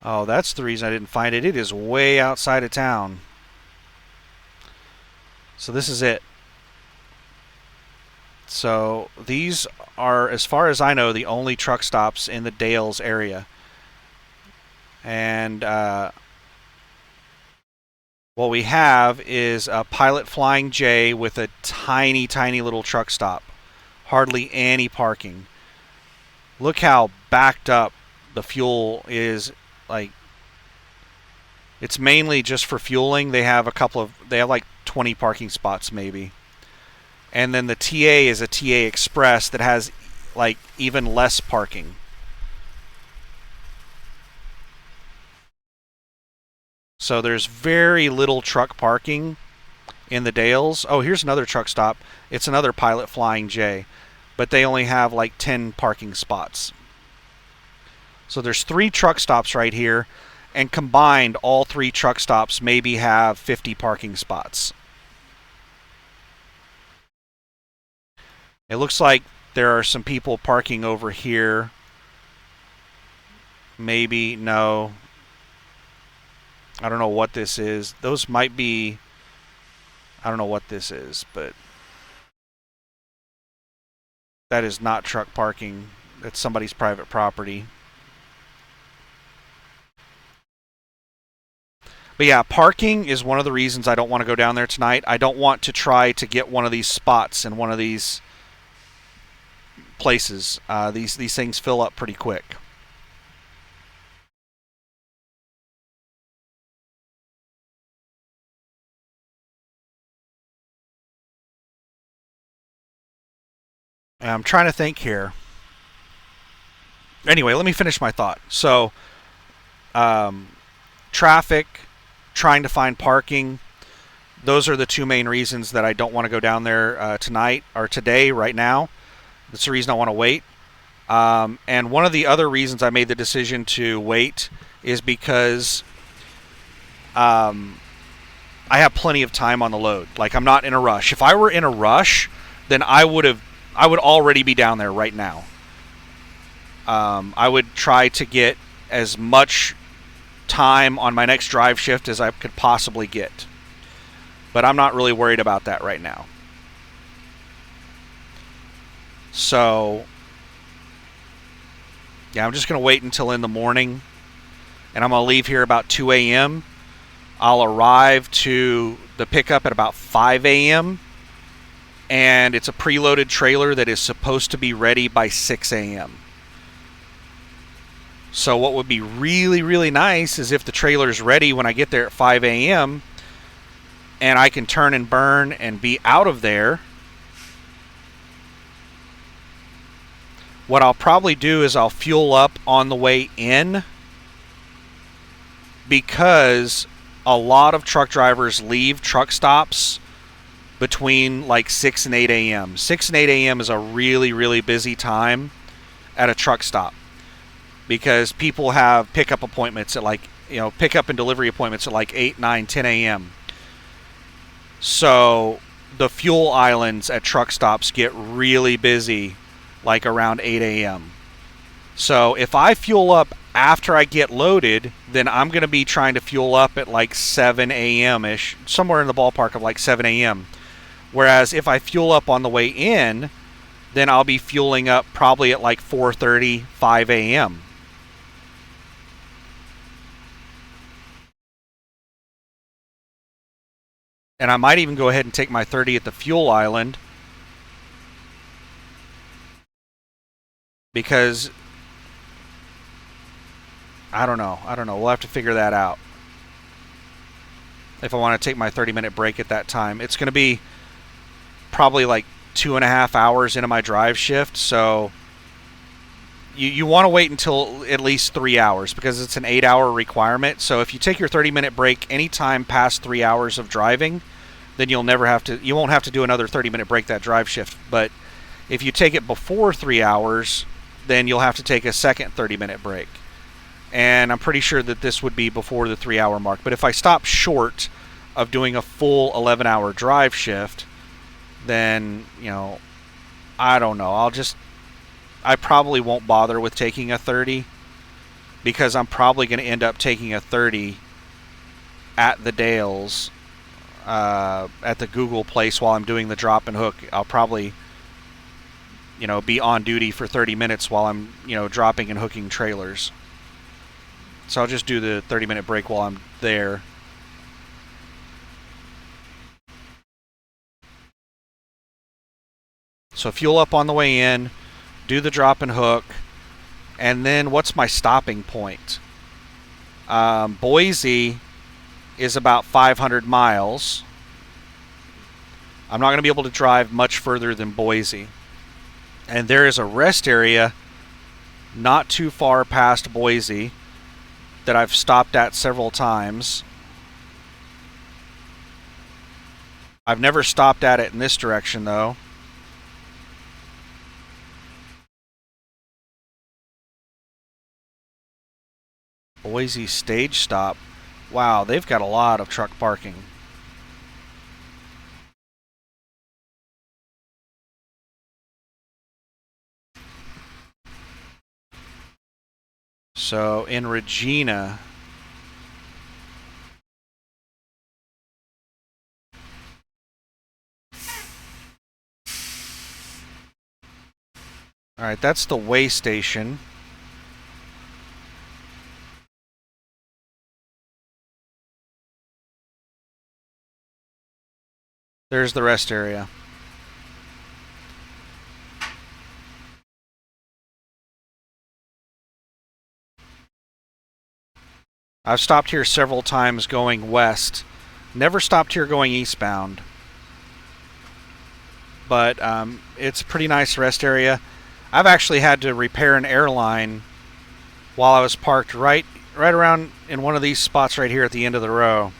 Oh, that's the reason I didn't find it. It is way outside of town. So this is it. So these are, as far as I know, the only truck stops in the Dalles area. And what we have is a Pilot Flying J with a tiny, tiny little truck stop. Hardly any parking. Look how backed up the fuel is. Like, it's mainly just for fueling. They have like 20 parking spots maybe. And then the TA is a TA Express that has like even less parking. So there's very little truck parking in the Dalles. Oh, here's another truck stop. It's another Pilot Flying J, but they only have like 10 parking spots. So there's 3 truck stops right here, and combined all 3 truck stops maybe have 50 parking spots. It looks like there are some people parking over here. Maybe, no. I don't know what this is. Those might be, I don't know what this is, but that is not truck parking. That's somebody's private property. But yeah, parking is one of the reasons I don't want to go down there tonight. I don't want to try to get one of these spots in one of these places. These things fill up pretty quick. And I'm trying to think here. Anyway, let me finish my thought. So, traffic, trying to find parking. Those are the 2 main reasons that I don't want to go down there tonight or today, right now. That's the reason I want to wait. And one of the other reasons I made the decision to wait is because I have plenty of time on the load. Like, I'm not in a rush. If I were in a rush, then I would already be down there right now. I would try to get as much time on my next drive shift as I could possibly get. But I'm not really worried about that right now. So, yeah, I'm just going to wait until in the morning. And I'm going to leave here about 2 a.m. I'll arrive to the pickup at about 5 a.m. And it's a preloaded trailer that is supposed to be ready by 6 a.m. So what would be really, really nice is if the trailer's ready when I get there at 5 a.m. and I can turn and burn and be out of there. What I'll probably do is I'll fuel up on the way in, because a lot of truck drivers leave truck stops between like 6 and 8 a.m. 6 and 8 a.m. is a really, really busy time at a truck stop because people have pickup appointments at like, pickup and delivery appointments at like 8, 9, 10 a.m. So the fuel islands at truck stops get really busy like around 8 a.m. So if I fuel up after I get loaded, then I'm going to be trying to fuel up at like 7 a.m.-ish, somewhere in the ballpark of like 7 a.m. Whereas if I fuel up on the way in, then I'll be fueling up probably at like 4:30, 5 a.m. And I might even go ahead and take my 30 at the fuel island because I don't know. We'll have to figure that out. If I want to take my 30-minute break at that time. It's going to be probably like 2.5 hours into my drive shift, so you want to wait until at least 3 hours because it's an 8-hour requirement. So if you take your 30-minute break anytime past 3 hours of driving, then you won't have to do another 30-minute break that drive shift. But if you take it before 3 hours, then you'll have to take a second 30-minute break. And I'm pretty sure that this would be before the 3-hour mark. But if I stop short of doing a full 11-hour drive shift, then, I don't know. I probably won't bother with taking a 30 because I'm probably going to end up taking a 30 at the Dalles, at the Google place while I'm doing the drop and hook. I'll probably, be on duty for 30 minutes while I'm, dropping and hooking trailers. So I'll just do the 30-minute break while I'm there. So fuel up on the way in, do the drop and hook, and then what's my stopping point? Boise is about 500 miles. I'm not going to be able to drive much further than Boise. And there is a rest area not too far past Boise that I've stopped at several times. I've never stopped at it in this direction though. Boise stage stop. Wow, they've got a lot of truck parking. So in Regina, all right, that's the way station. There's the rest area. I've stopped here several times going west. Never stopped here going eastbound. But it's a pretty nice rest area. I've actually had to repair an airline while I was parked right around in one of these spots right here at the end of the row.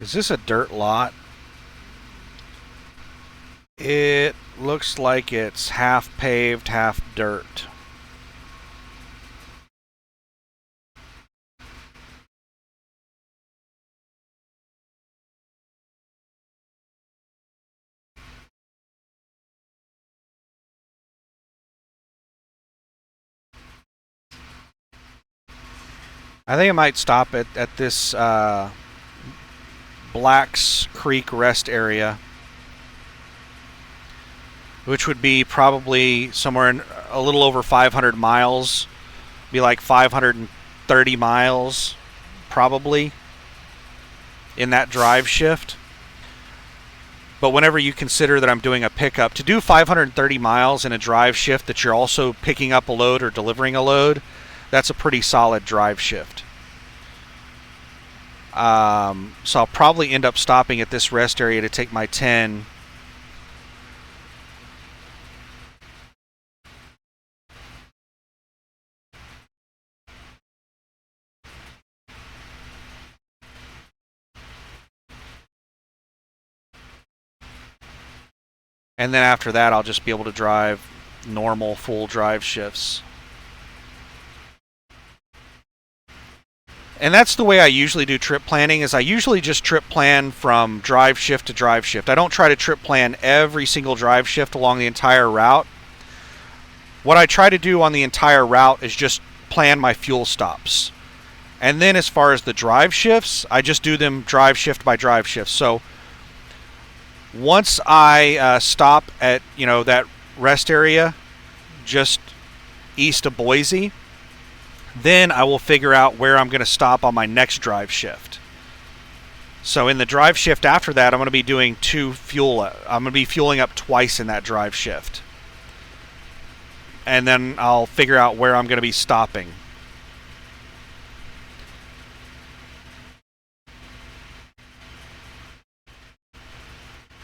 Is this a dirt lot? It looks like it's half paved, half dirt. I think I might stop at this Blacks Creek rest area, which would be probably somewhere in a little over 500 miles, be like 530 miles probably in that drive shift. But whenever you consider that I'm doing a pickup, to do 530 miles in a drive shift that you're also picking up a load or delivering a load, that's a pretty solid drive shift. So I'll probably end up stopping at this rest area to take my 10. And then after that, I'll just be able to drive normal full drive shifts. And that's the way I usually do trip planning, is I usually just trip plan from drive shift to drive shift. I don't try to trip plan every single drive shift along the entire route. What I try to do on the entire route is just plan my fuel stops. And then as far as the drive shifts, I just do them drive shift by drive shift. So once I stop at, that rest area just east of Boise, then I will figure out where I'm going to stop on my next drive shift. So in the drive shift after that, I'm going to be doing I'm going to be fueling up twice in that drive shift. And then I'll figure out where I'm going to be stopping.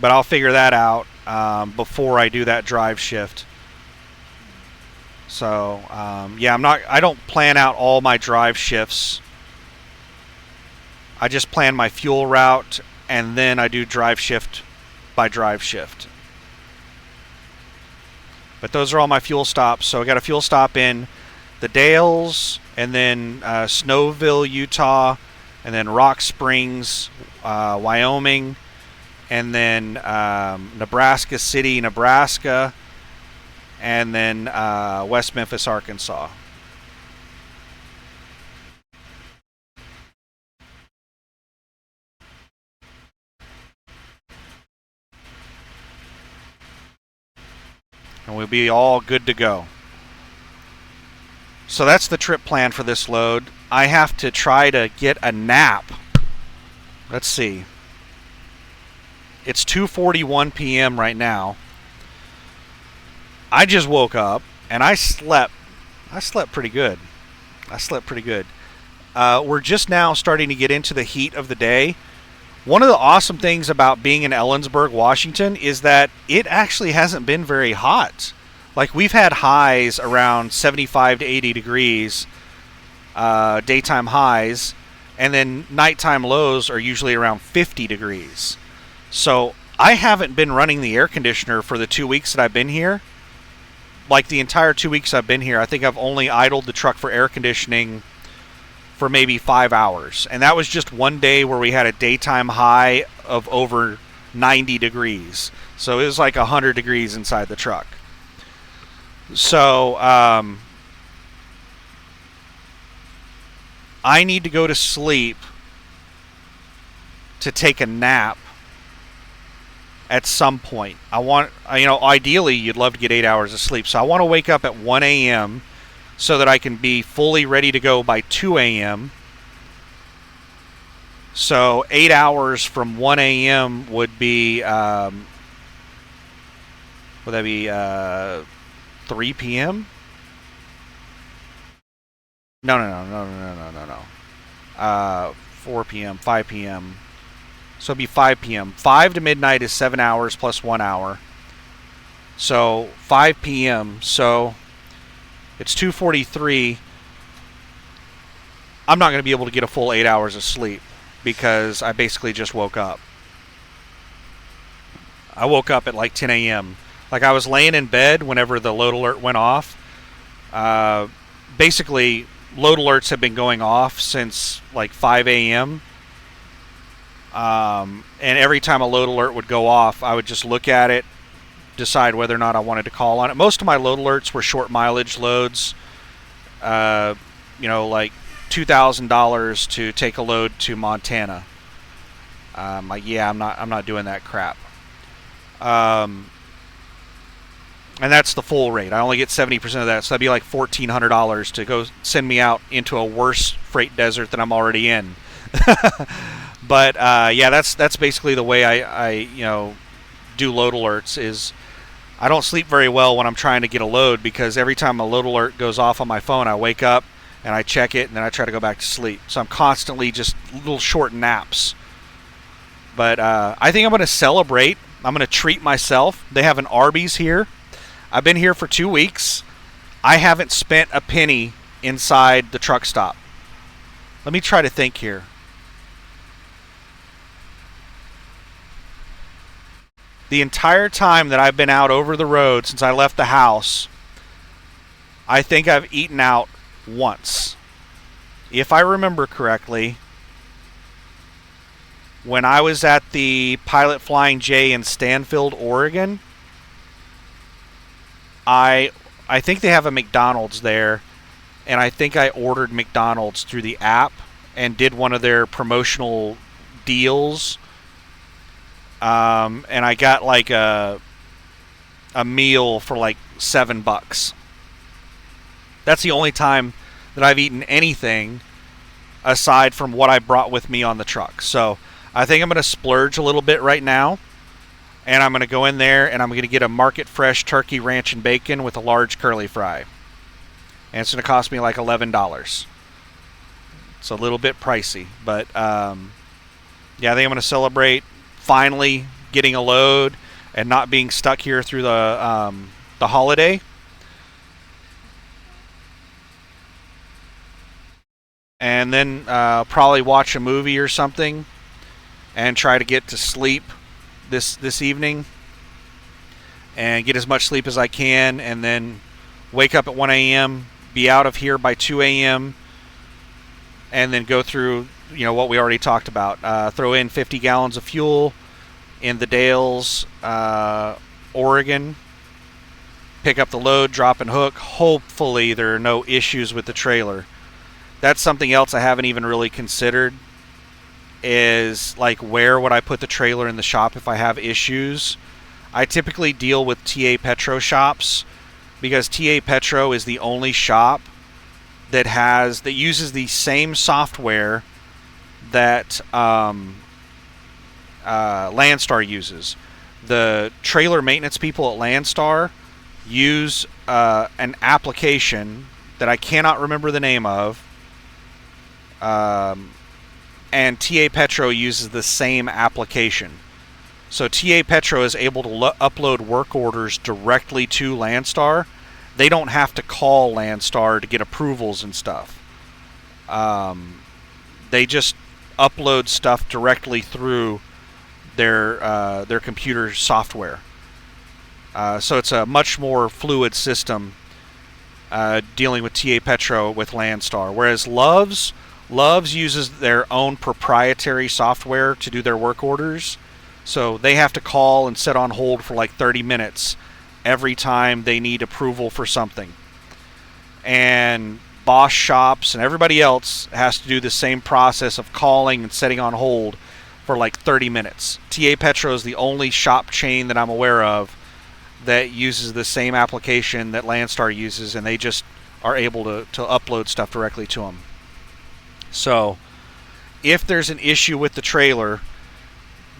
But I'll figure that out before I do that drive shift. So I don't plan out all my drive shifts. I just plan my fuel route, and then I do drive shift by drive shift. But those are all my fuel stops. So I got a fuel stop in the Dalles, and then Snowville, Utah, and then Rock Springs, Wyoming, and then Nebraska City, Nebraska, and then West Memphis, Arkansas. And we'll be all good to go. So that's the trip plan for this load. I have to try to get a nap. Let's see. It's 2:41 p.m. right now. I just woke up and I slept pretty good. We're just now starting to get into the heat of the day. One of the awesome things about being in Ellensburg, Washington, is that it actually hasn't been very hot. Like, we've had highs around 75 to 80 degrees, daytime highs, and then nighttime lows are usually around 50 degrees. So I haven't been running the air conditioner for the 2 weeks that I've been here. Like, the entire 2 weeks I've been here, I think I've only idled the truck for air conditioning for maybe 5 hours. And that was just one day where we had a daytime high of over 90 degrees. So it was like 100 degrees inside the truck. So I need to go to sleep to take a nap at some point. Ideally you'd love to get 8 hours of sleep. So I want to wake up at 1 a.m. so that I can be fully ready to go by 2 a.m. So 8 hours from 1 a.m. would be, would that be 3 p.m.? No. 4 p.m., 5 p.m. So it'd be 5 p.m. 5 to midnight is 7 hours plus 1 hour. So 5 p.m. So it's 2:43. I'm not going to be able to get a full 8 hours of sleep because I basically just woke up. I woke up at like 10 a.m. Like, I was laying in bed whenever the load alert went off. Basically, load alerts have been going off since like 5 a.m. And every time a load alert would go off, I would just look at it, decide whether or not I wanted to call on it. Most of my load alerts were short mileage loads, like $2,000 to take a load to Montana. I'm not doing that crap. And that's the full rate. I only get 70% of that, so that'd be like $1,400 to go send me out into a worse freight desert than I'm already in. But that's basically the way I do load alerts. Is I don't sleep very well when I'm trying to get a load, because every time a load alert goes off on my phone, I wake up and I check it, and then I try to go back to sleep. So I'm constantly just little short naps. But I think I'm going to celebrate. I'm going to treat myself. They have an Arby's here. I've been here for 2 weeks. I haven't spent a penny inside the truck stop. Let me try to think here. The entire time that I've been out over the road since I left the house, I think I've eaten out once. If I remember correctly, when I was at the Pilot Flying J in Stanfield, Oregon, I think they have a McDonald's there, and I think I ordered McDonald's through the app and did one of their promotional deals. And I got like a meal for like $7. That's the only time that I've eaten anything aside from what I brought with me on the truck. So I think I'm going to splurge a little bit right now, and I'm going to go in there and I'm going to get a Market Fresh turkey ranch and bacon with a large curly fry. And it's going to cost me like $11. It's a little bit pricey, but yeah, I think I'm going to celebrate finally getting a load and not being stuck here through the holiday. And then probably watch a movie or something and try to get to sleep this evening and get as much sleep as I can, and then wake up at 1 a.m., be out of here by 2 a.m., and then go through what we already talked about. Throw in 50 gallons of fuel in the Dalles, Oregon. Pick up the load, drop and hook. Hopefully there are no issues with the trailer. That's something else I haven't even really considered, is like, where would I put the trailer in the shop if I have issues? I typically deal with TA Petro shops, because TA Petro is the only shop that uses the same software that Landstar uses. The trailer maintenance people at Landstar use an application that I cannot remember the name of, and TA Petro uses the same application. So TA Petro is able to upload work orders directly to Landstar. They don't have to call Landstar to get approvals and stuff. They just upload stuff directly through their computer software. So it's a much more fluid system dealing with TA Petro with Landstar. Whereas Love's uses their own proprietary software to do their work orders. So they have to call and sit on hold for like 30 minutes every time they need approval for something. And Bosch shops and everybody else has to do the same process of calling and sitting on hold for like 30 minutes. TA Petro is the only shop chain that I'm aware of that uses the same application that Landstar uses, and they just are able to upload stuff directly to them. So if there's an issue with the trailer,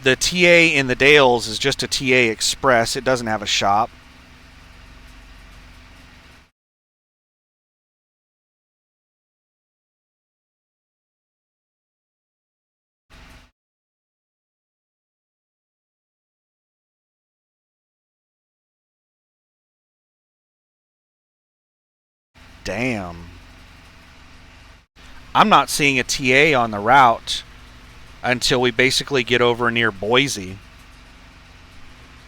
the TA in the Dalles is just a TA Express. It doesn't have a shop. Damn. I'm not seeing a TA on the route until we basically get over near Boise.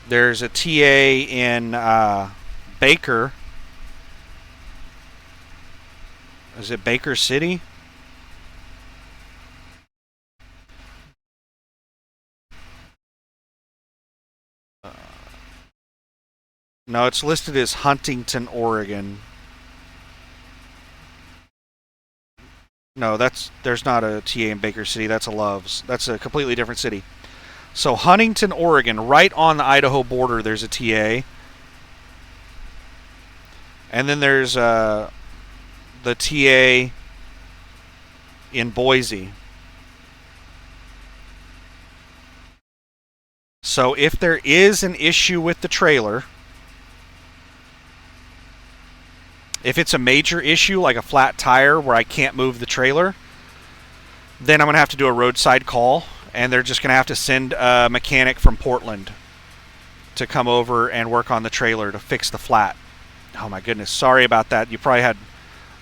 There's a TA in Baker. Is it Baker City? No, it's listed as Huntington, Oregon. No, there's not a TA in Baker City. That's a Love's. That's a completely different city. So Huntington, Oregon, right on the Idaho border, there's a TA. And then there's the TA in Boise. So if there is an issue with the trailer, If it's a major issue like a flat tire where I can't move the trailer, then I'm going to have to do a roadside call, and they're just going to have to send a mechanic from Portland to come over and work on the trailer to fix the flat. Oh my goodness, sorry about that. You probably had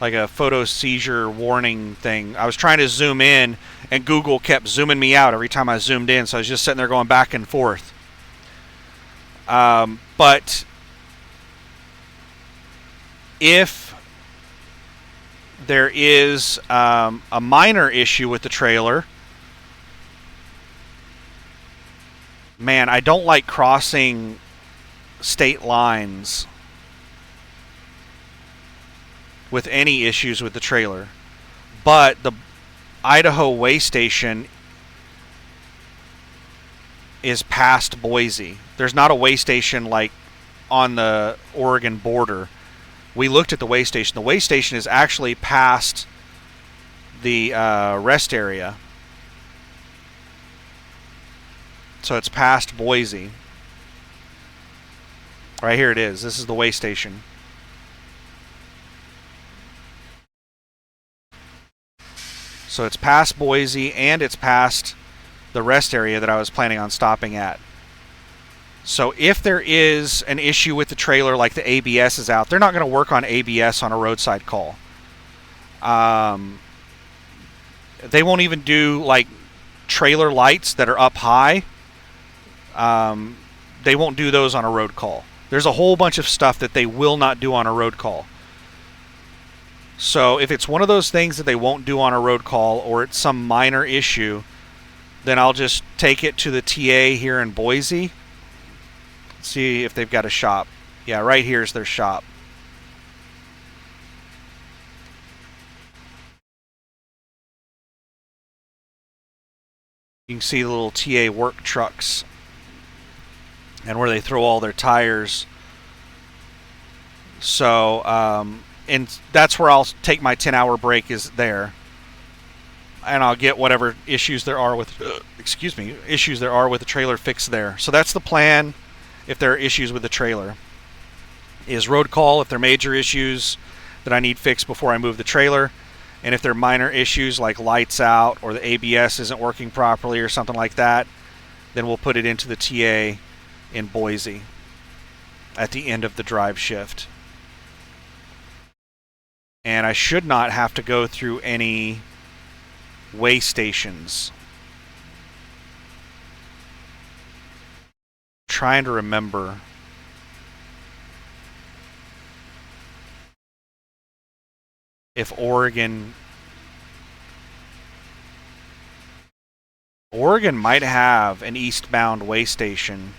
like a photo seizure warning thing. I was trying to zoom in, and Google kept zooming me out every time I zoomed in, so I was just sitting there going back and forth. But if there is a minor issue with the trailer, man, I don't like crossing state lines with any issues with the trailer. But the Idaho way station is past Boise. There's not a way station like on the Oregon border. We looked at the way station. The way station is actually past the rest area. So it's past Boise. Right here it is. This is the way station. So it's past Boise, and it's past the rest area that I was planning on stopping at. So if there is an issue with the trailer, like the ABS is out, they're not going to work on ABS on a roadside call. They won't even do like trailer lights that are up high. They won't do those on a road call. There's a whole bunch of stuff that they will not do on a road call. So if it's one of those things that they won't do on a road call, or it's some minor issue, then I'll just take it to the TA here in Boise. See if they've got a shop. Yeah, right here is their shop. You can see the little TA work trucks and where they throw all their tires. So, and that's where I'll take my 10-hour break, is there. And I'll get whatever issues there are with, issues there are with the trailer fixed there. So that's the plan. If there are issues with the trailer, is road call if there are major issues that I need fixed before I move the trailer, and if there are minor issues like lights out or the ABS isn't working properly or something like that, then we'll put it into the TA in Boise at the end of the drive shift. And I should not have to go through any way stations. Trying to remember. If Oregon might have an eastbound way station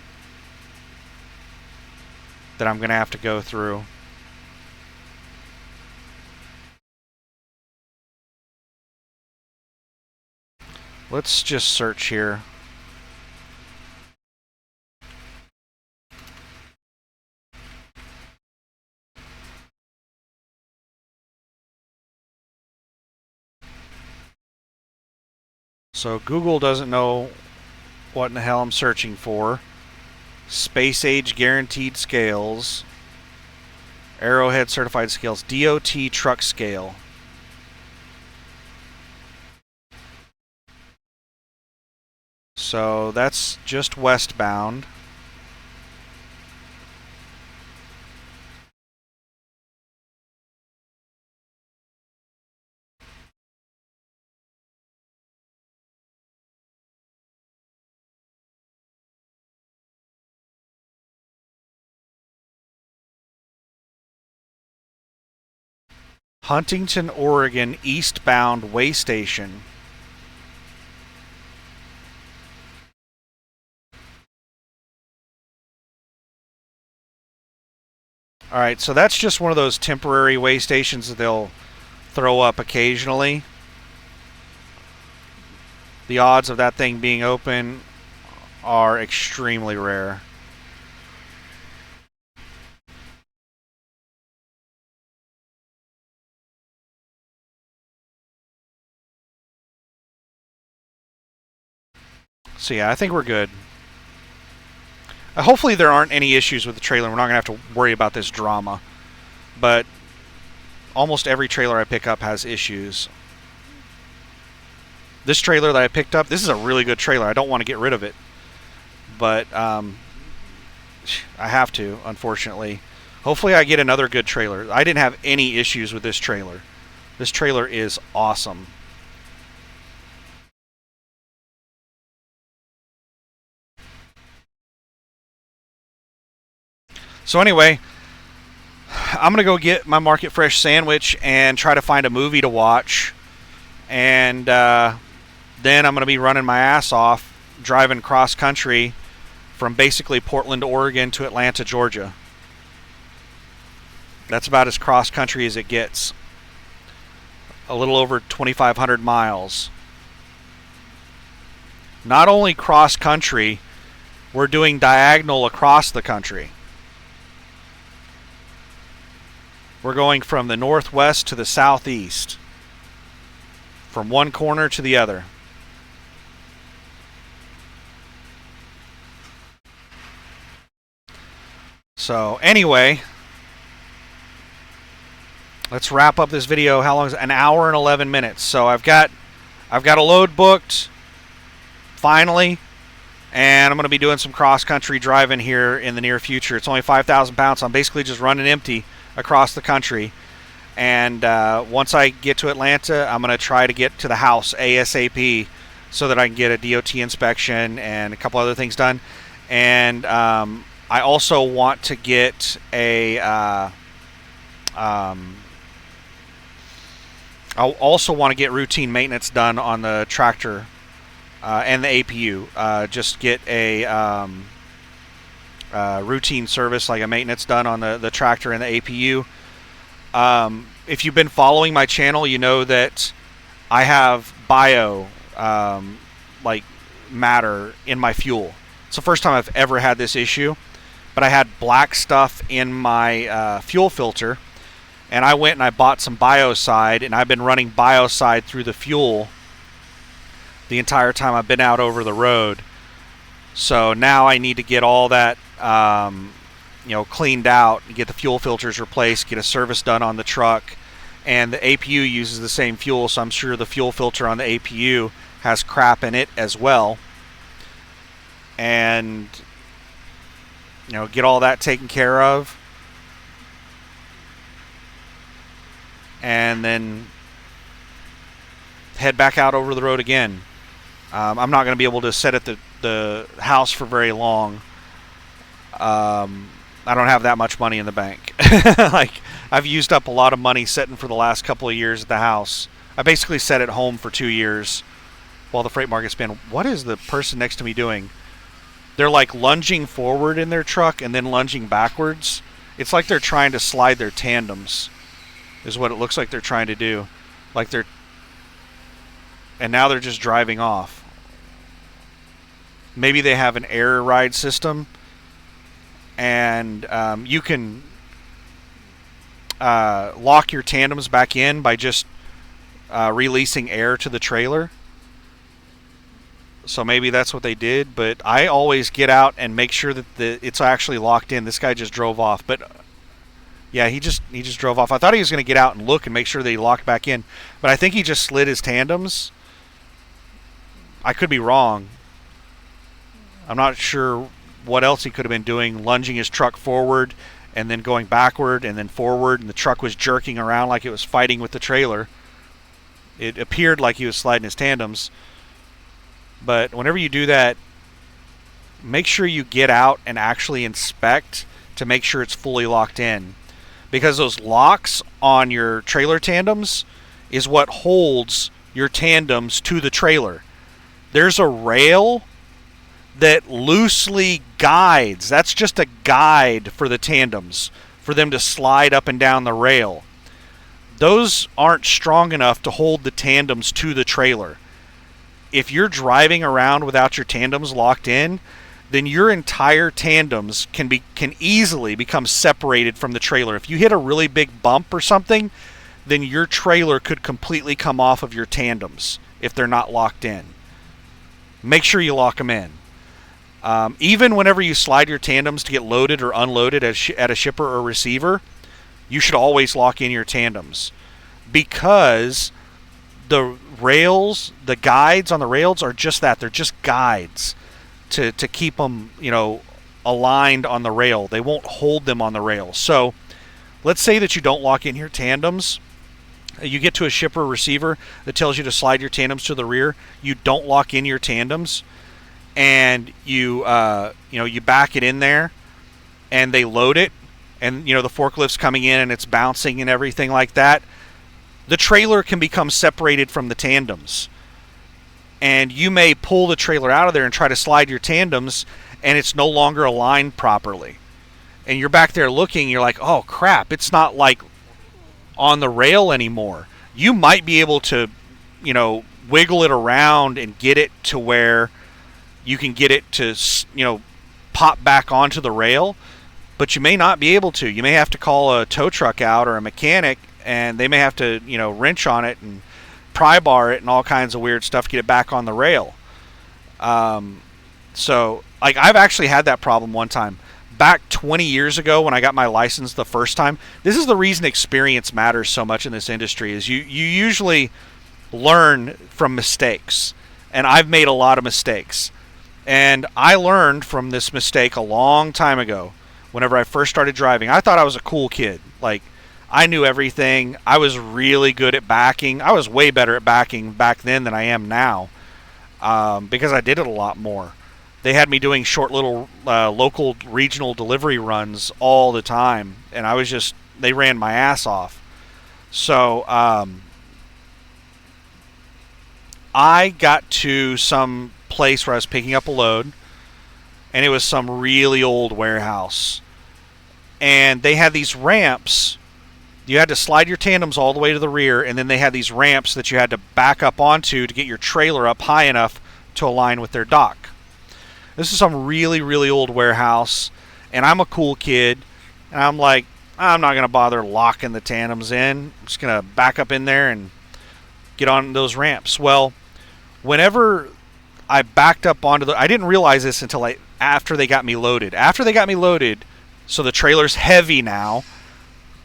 that I'm going to have to go through. Let's just search here. So Google doesn't know what in the hell I'm searching for. Space age guaranteed scales. Arrowhead certified scales. DOT truck scale. So that's just westbound. Huntington, Oregon eastbound way station. Alright, so that's just one of those temporary way stations that they'll throw up occasionally. The odds of that thing being open are extremely rare. So yeah, I think we're good. Hopefully there aren't any issues with the trailer. We're not going to have to worry about this drama. But almost every trailer I pick up has issues. This trailer that I picked up, this is a really good trailer. I don't want to get rid of it, but I have to, unfortunately. Hopefully I get another good trailer. I didn't have any issues with this trailer. This trailer is awesome. So anyway, I'm going to go get my Market Fresh sandwich and try to find a movie to watch. And then I'm going to be running my ass off driving cross country from basically Portland, Oregon to Atlanta, Georgia. That's about as cross country as it gets. A little over 2,500 miles. Not only cross country, we're doing diagonal across the country. We're going from the northwest to the southeast. From one corner to the other. So anyway, let's wrap up this video. How long is it? An hour and 11 minutes. So I've got a load booked finally, and I'm going to be doing some cross-country driving here in the near future. It's only 5,000 pounds. So I'm basically just running empty across the country. And once I get to Atlanta, I'm going to try to get to the house ASAP so that I can get a DOT inspection and a couple other things done. And I also want to get a I'll also want to get routine maintenance done on the tractor and the APU. Just get a routine service, like a maintenance done on the tractor and the APU. If you've been following my channel, you know that I have bio like matter in my fuel. It's the first time I've ever had this issue, but I had black stuff in my fuel filter, and I went and I bought some biocide, and I've been running biocide through the fuel the entire time I've been out over the road. So now I need to get all that cleaned out, get the fuel filters replaced, get a service done on the truck. And the APU uses the same fuel, so I'm sure the fuel filter on the APU has crap in it as well. And get all that taken care of, and then head back out over the road again. I'm not going to be able to sit at the house for very long. I don't have that much money in the bank. Like, I've used up a lot of money sitting for the last couple of years at the house. I basically sat at home for 2 years while the freight market's been. What is the person next to me doing? They're like lunging forward in their truck and then lunging backwards. It's like they're trying to slide their tandems, is what it looks like they're trying to do. And now they're just driving off. Maybe they have an air ride system, and you can lock your tandems back in by just releasing air to the trailer. So maybe that's what they did, but I always get out and make sure that it's actually locked in. This guy just drove off, but yeah, he just drove off. I thought he was going to get out and look and make sure that he locked back in, but I think he just slid his tandems. I could be wrong. I'm not sure what else he could have been doing, lunging his truck forward and then going backward and then forward, and the truck was jerking around like it was fighting with the trailer. It appeared like he was sliding his tandems. But whenever you do that, make sure you get out and actually inspect to make sure it's fully locked in. Because those locks on your trailer tandems is what holds your tandems to the trailer. There's a rail that loosely guides. That's just a guide for the tandems, for them to slide up and down the rail. Those aren't strong enough to hold the tandems to the trailer. If you're driving around without your tandems locked in, then your entire tandems can easily become separated from the trailer. If you hit a really big bump or something, then your trailer could completely come off of your tandems if they're not locked in. Make sure you lock them in. Even whenever you slide your tandems to get loaded or unloaded at a shipper or receiver, you should always lock in your tandems, because the rails, the guides on the rails are just that. They're just guides to keep them, aligned on the rail. They won't hold them on the rail. So let's say that you don't lock in your tandems. You get to a shipper receiver that tells you to slide your tandems to the rear. You don't lock in your tandems, and you back it in there, and they load it, and the forklift's coming in and it's bouncing and everything like that. The trailer can become separated from the tandems, and you may pull the trailer out of there and try to slide your tandems, and it's no longer aligned properly. And you're back there looking, you're like, oh crap, it's not like on the rail anymore. You might be able to, wiggle it around and get it to where you can get it to, pop back onto the rail, but you may not be able to. You may have to call a tow truck out or a mechanic, and they may have to, wrench on it and pry bar it and all kinds of weird stuff to get it back on the rail. So, I've actually had that problem one time. Back 20 years ago when I got my license the first time. This is the reason experience matters so much in this industry, is you usually learn from mistakes. And I've made a lot of mistakes. And I learned from this mistake a long time ago. Whenever I first started driving, I thought I was a cool kid. I knew everything. I was really good at backing. I was way better at backing back then than I am now, because I did it a lot more. They had me doing short little local regional delivery runs all the time, and they ran my ass off. So I got to some place where I was picking up a load, and it was some really old warehouse. And they had these ramps. You had to slide your tandems all the way to the rear, and then they had these ramps that you had to back up onto to get your trailer up high enough to align with their dock. This is some really, really old warehouse, and I'm a cool kid, and I'm like, I'm not going to bother locking the tandems in. I'm just going to back up in there and get on those ramps. Well, whenever I backed up onto I didn't realize this until after they got me loaded. After they got me loaded, so the trailer's heavy now,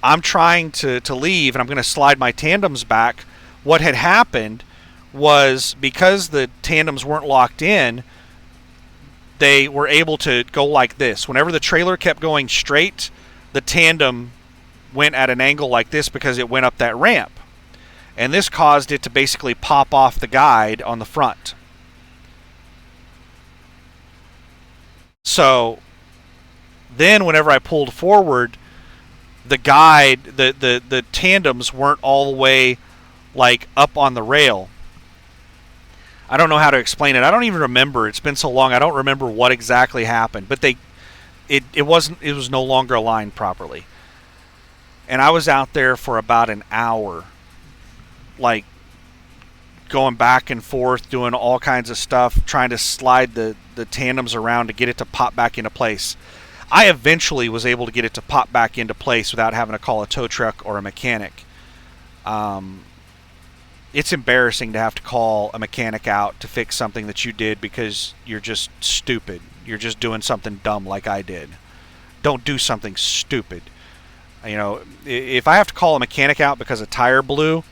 I'm trying to leave, and I'm going to slide my tandems back. What had happened was, because the tandems weren't locked in, they were able to go like this. Whenever the trailer kept going straight, the tandem went at an angle like this because it went up that ramp. And this caused it to basically pop off the guide on the front. So then whenever I pulled forward, the guide, the tandems weren't all the way up on the rail. I don't know how to explain it. I don't even remember. It's been so long. I don't remember what exactly happened. But it was no longer aligned properly. And I was out there for about an hour, going back and forth, doing all kinds of stuff, trying to slide the tandems around to get it to pop back into place. I eventually was able to get it to pop back into place without having to call a tow truck or a mechanic. It's embarrassing to have to call a mechanic out to fix something that you did because you're just stupid. You're just doing something dumb like I did. Don't do something stupid. If I have to call a mechanic out because a tire blew,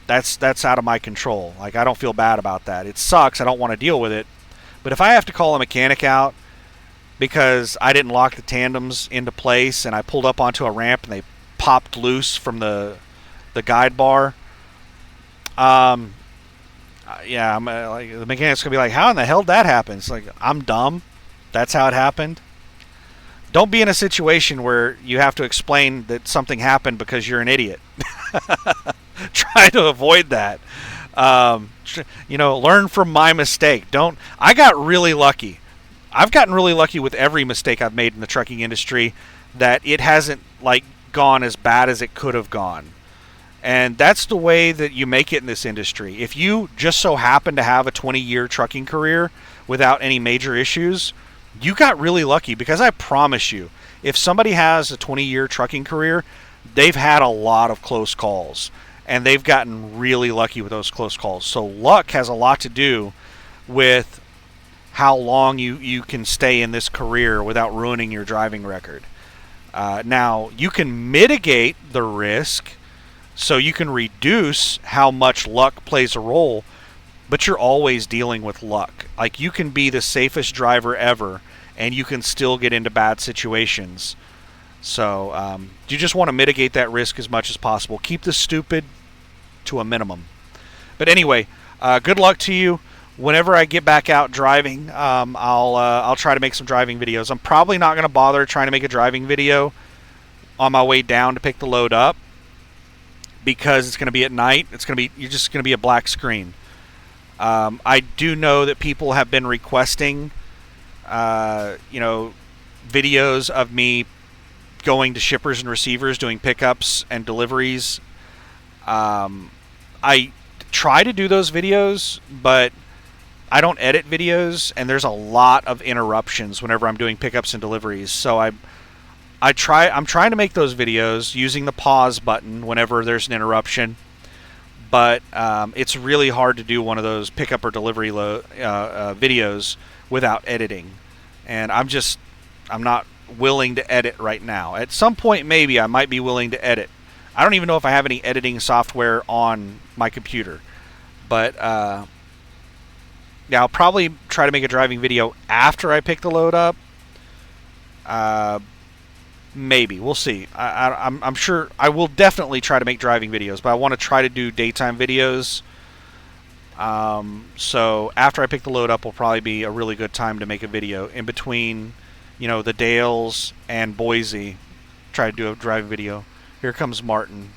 that's out of my control. I don't feel bad about that. It sucks. I don't want to deal with it. But if I have to call a mechanic out because I didn't lock the tandems into place and I pulled up onto a ramp and they popped loose from the guide bar, the mechanic's gonna be like, how in the hell did that happen? It's like, I'm dumb. That's how it happened. Don't be in a situation where you have to explain that something happened because you're an idiot. Try to avoid that. Learn from my mistake. I got really lucky. I've gotten really lucky with every mistake I've made in the trucking industry, that it hasn't gone as bad as it could have gone. And that's the way that you make it in this industry. If you just so happen to have a 20-year trucking career without any major issues, you got really lucky, because I promise you, if somebody has a 20-year trucking career, they've had a lot of close calls, and they've gotten really lucky with those close calls. So luck has a lot to do with how long you can stay in this career without ruining your driving record. Now, you can mitigate the risk, so you can reduce how much luck plays a role, but you're always dealing with luck. Like, you can be the safest driver ever, and you can still get into bad situations. So you just want to mitigate that risk as much as possible. Keep the stupid to a minimum. But anyway, good luck to you. Whenever I get back out driving, I'll try to make some driving videos. I'm probably not going to bother trying to make a driving video on my way down to pick the load up, because it's going to be at night. You're just going to be a black screen. I do know that people have been requesting, videos of me going to shippers and receivers, doing pickups and deliveries. I try to do those videos, but I don't edit videos, and there's a lot of interruptions whenever I'm doing pickups and deliveries. So I'm trying to make those videos using the pause button whenever there's an interruption, but it's really hard to do one of those pickup or delivery videos without editing, and I'm not willing to edit right now. At some point, maybe I might be willing to edit. I don't even know if I have any editing software on my computer, but yeah, I'll probably try to make a driving video after I pick the load up. Maybe. We'll see. I'm sure I will definitely try to make driving videos, but I want to try to do daytime videos. So after I pick the load up will probably be a really good time to make a video in between, the Dalles and Boise. Try to do a driving video. Here comes Martin.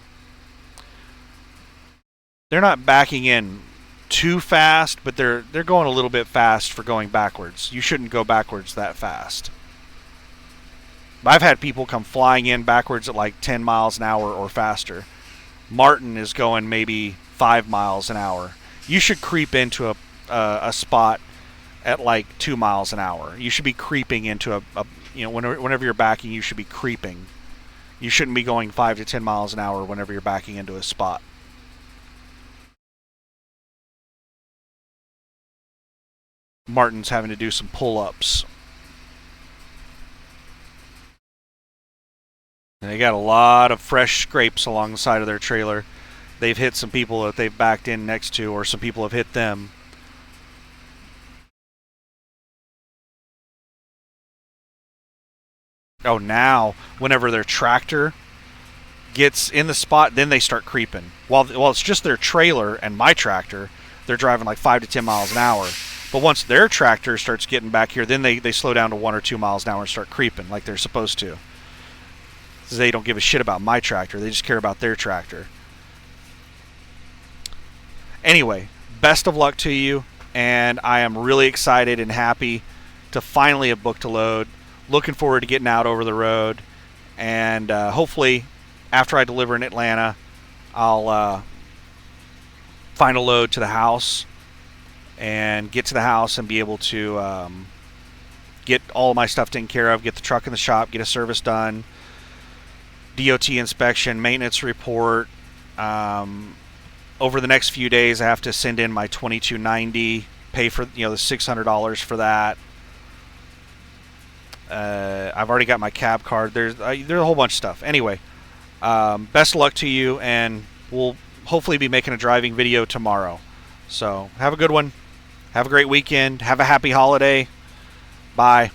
They're not backing in too fast, but they're going a little bit fast for going backwards. You shouldn't go backwards that fast. I've had people come flying in backwards at like 10 miles an hour or faster. Martin is going maybe 5 miles an hour. You should creep into a spot at like 2 miles an hour. You should be creeping into whenever you're backing, you should be creeping. You shouldn't be going 5 to 10 miles an hour whenever you're backing into a spot. Martin's having to do some pull-ups. And they got a lot of fresh scrapes along the side of their trailer. They've hit some people that they've backed in next to, or some people have hit them. Oh, now, whenever their tractor gets in the spot, then they start creeping. While it's just their trailer and my tractor, they're driving like 5 to 10 miles an hour. But once their tractor starts getting back here, then they slow down to 1 or 2 miles an hour and start creeping like they're supposed to. They don't give a shit about my tractor. They just care about their tractor. Anyway, best of luck to you, and I am really excited and happy to finally have booked a load. Looking forward to getting out over the road, and hopefully after I deliver in Atlanta, I'll find a load to the house and get to the house and be able to get all of my stuff taken care of, get the truck in the shop, get a service done, DOT inspection, maintenance report. Over the next few days, I have to send in my 2290, pay for the $600 for that. I've already got my cab card. There's a whole bunch of stuff. Anyway, best of luck to you, and we'll hopefully be making a driving video tomorrow. So have a good one. Have a great weekend. Have a happy holiday. Bye.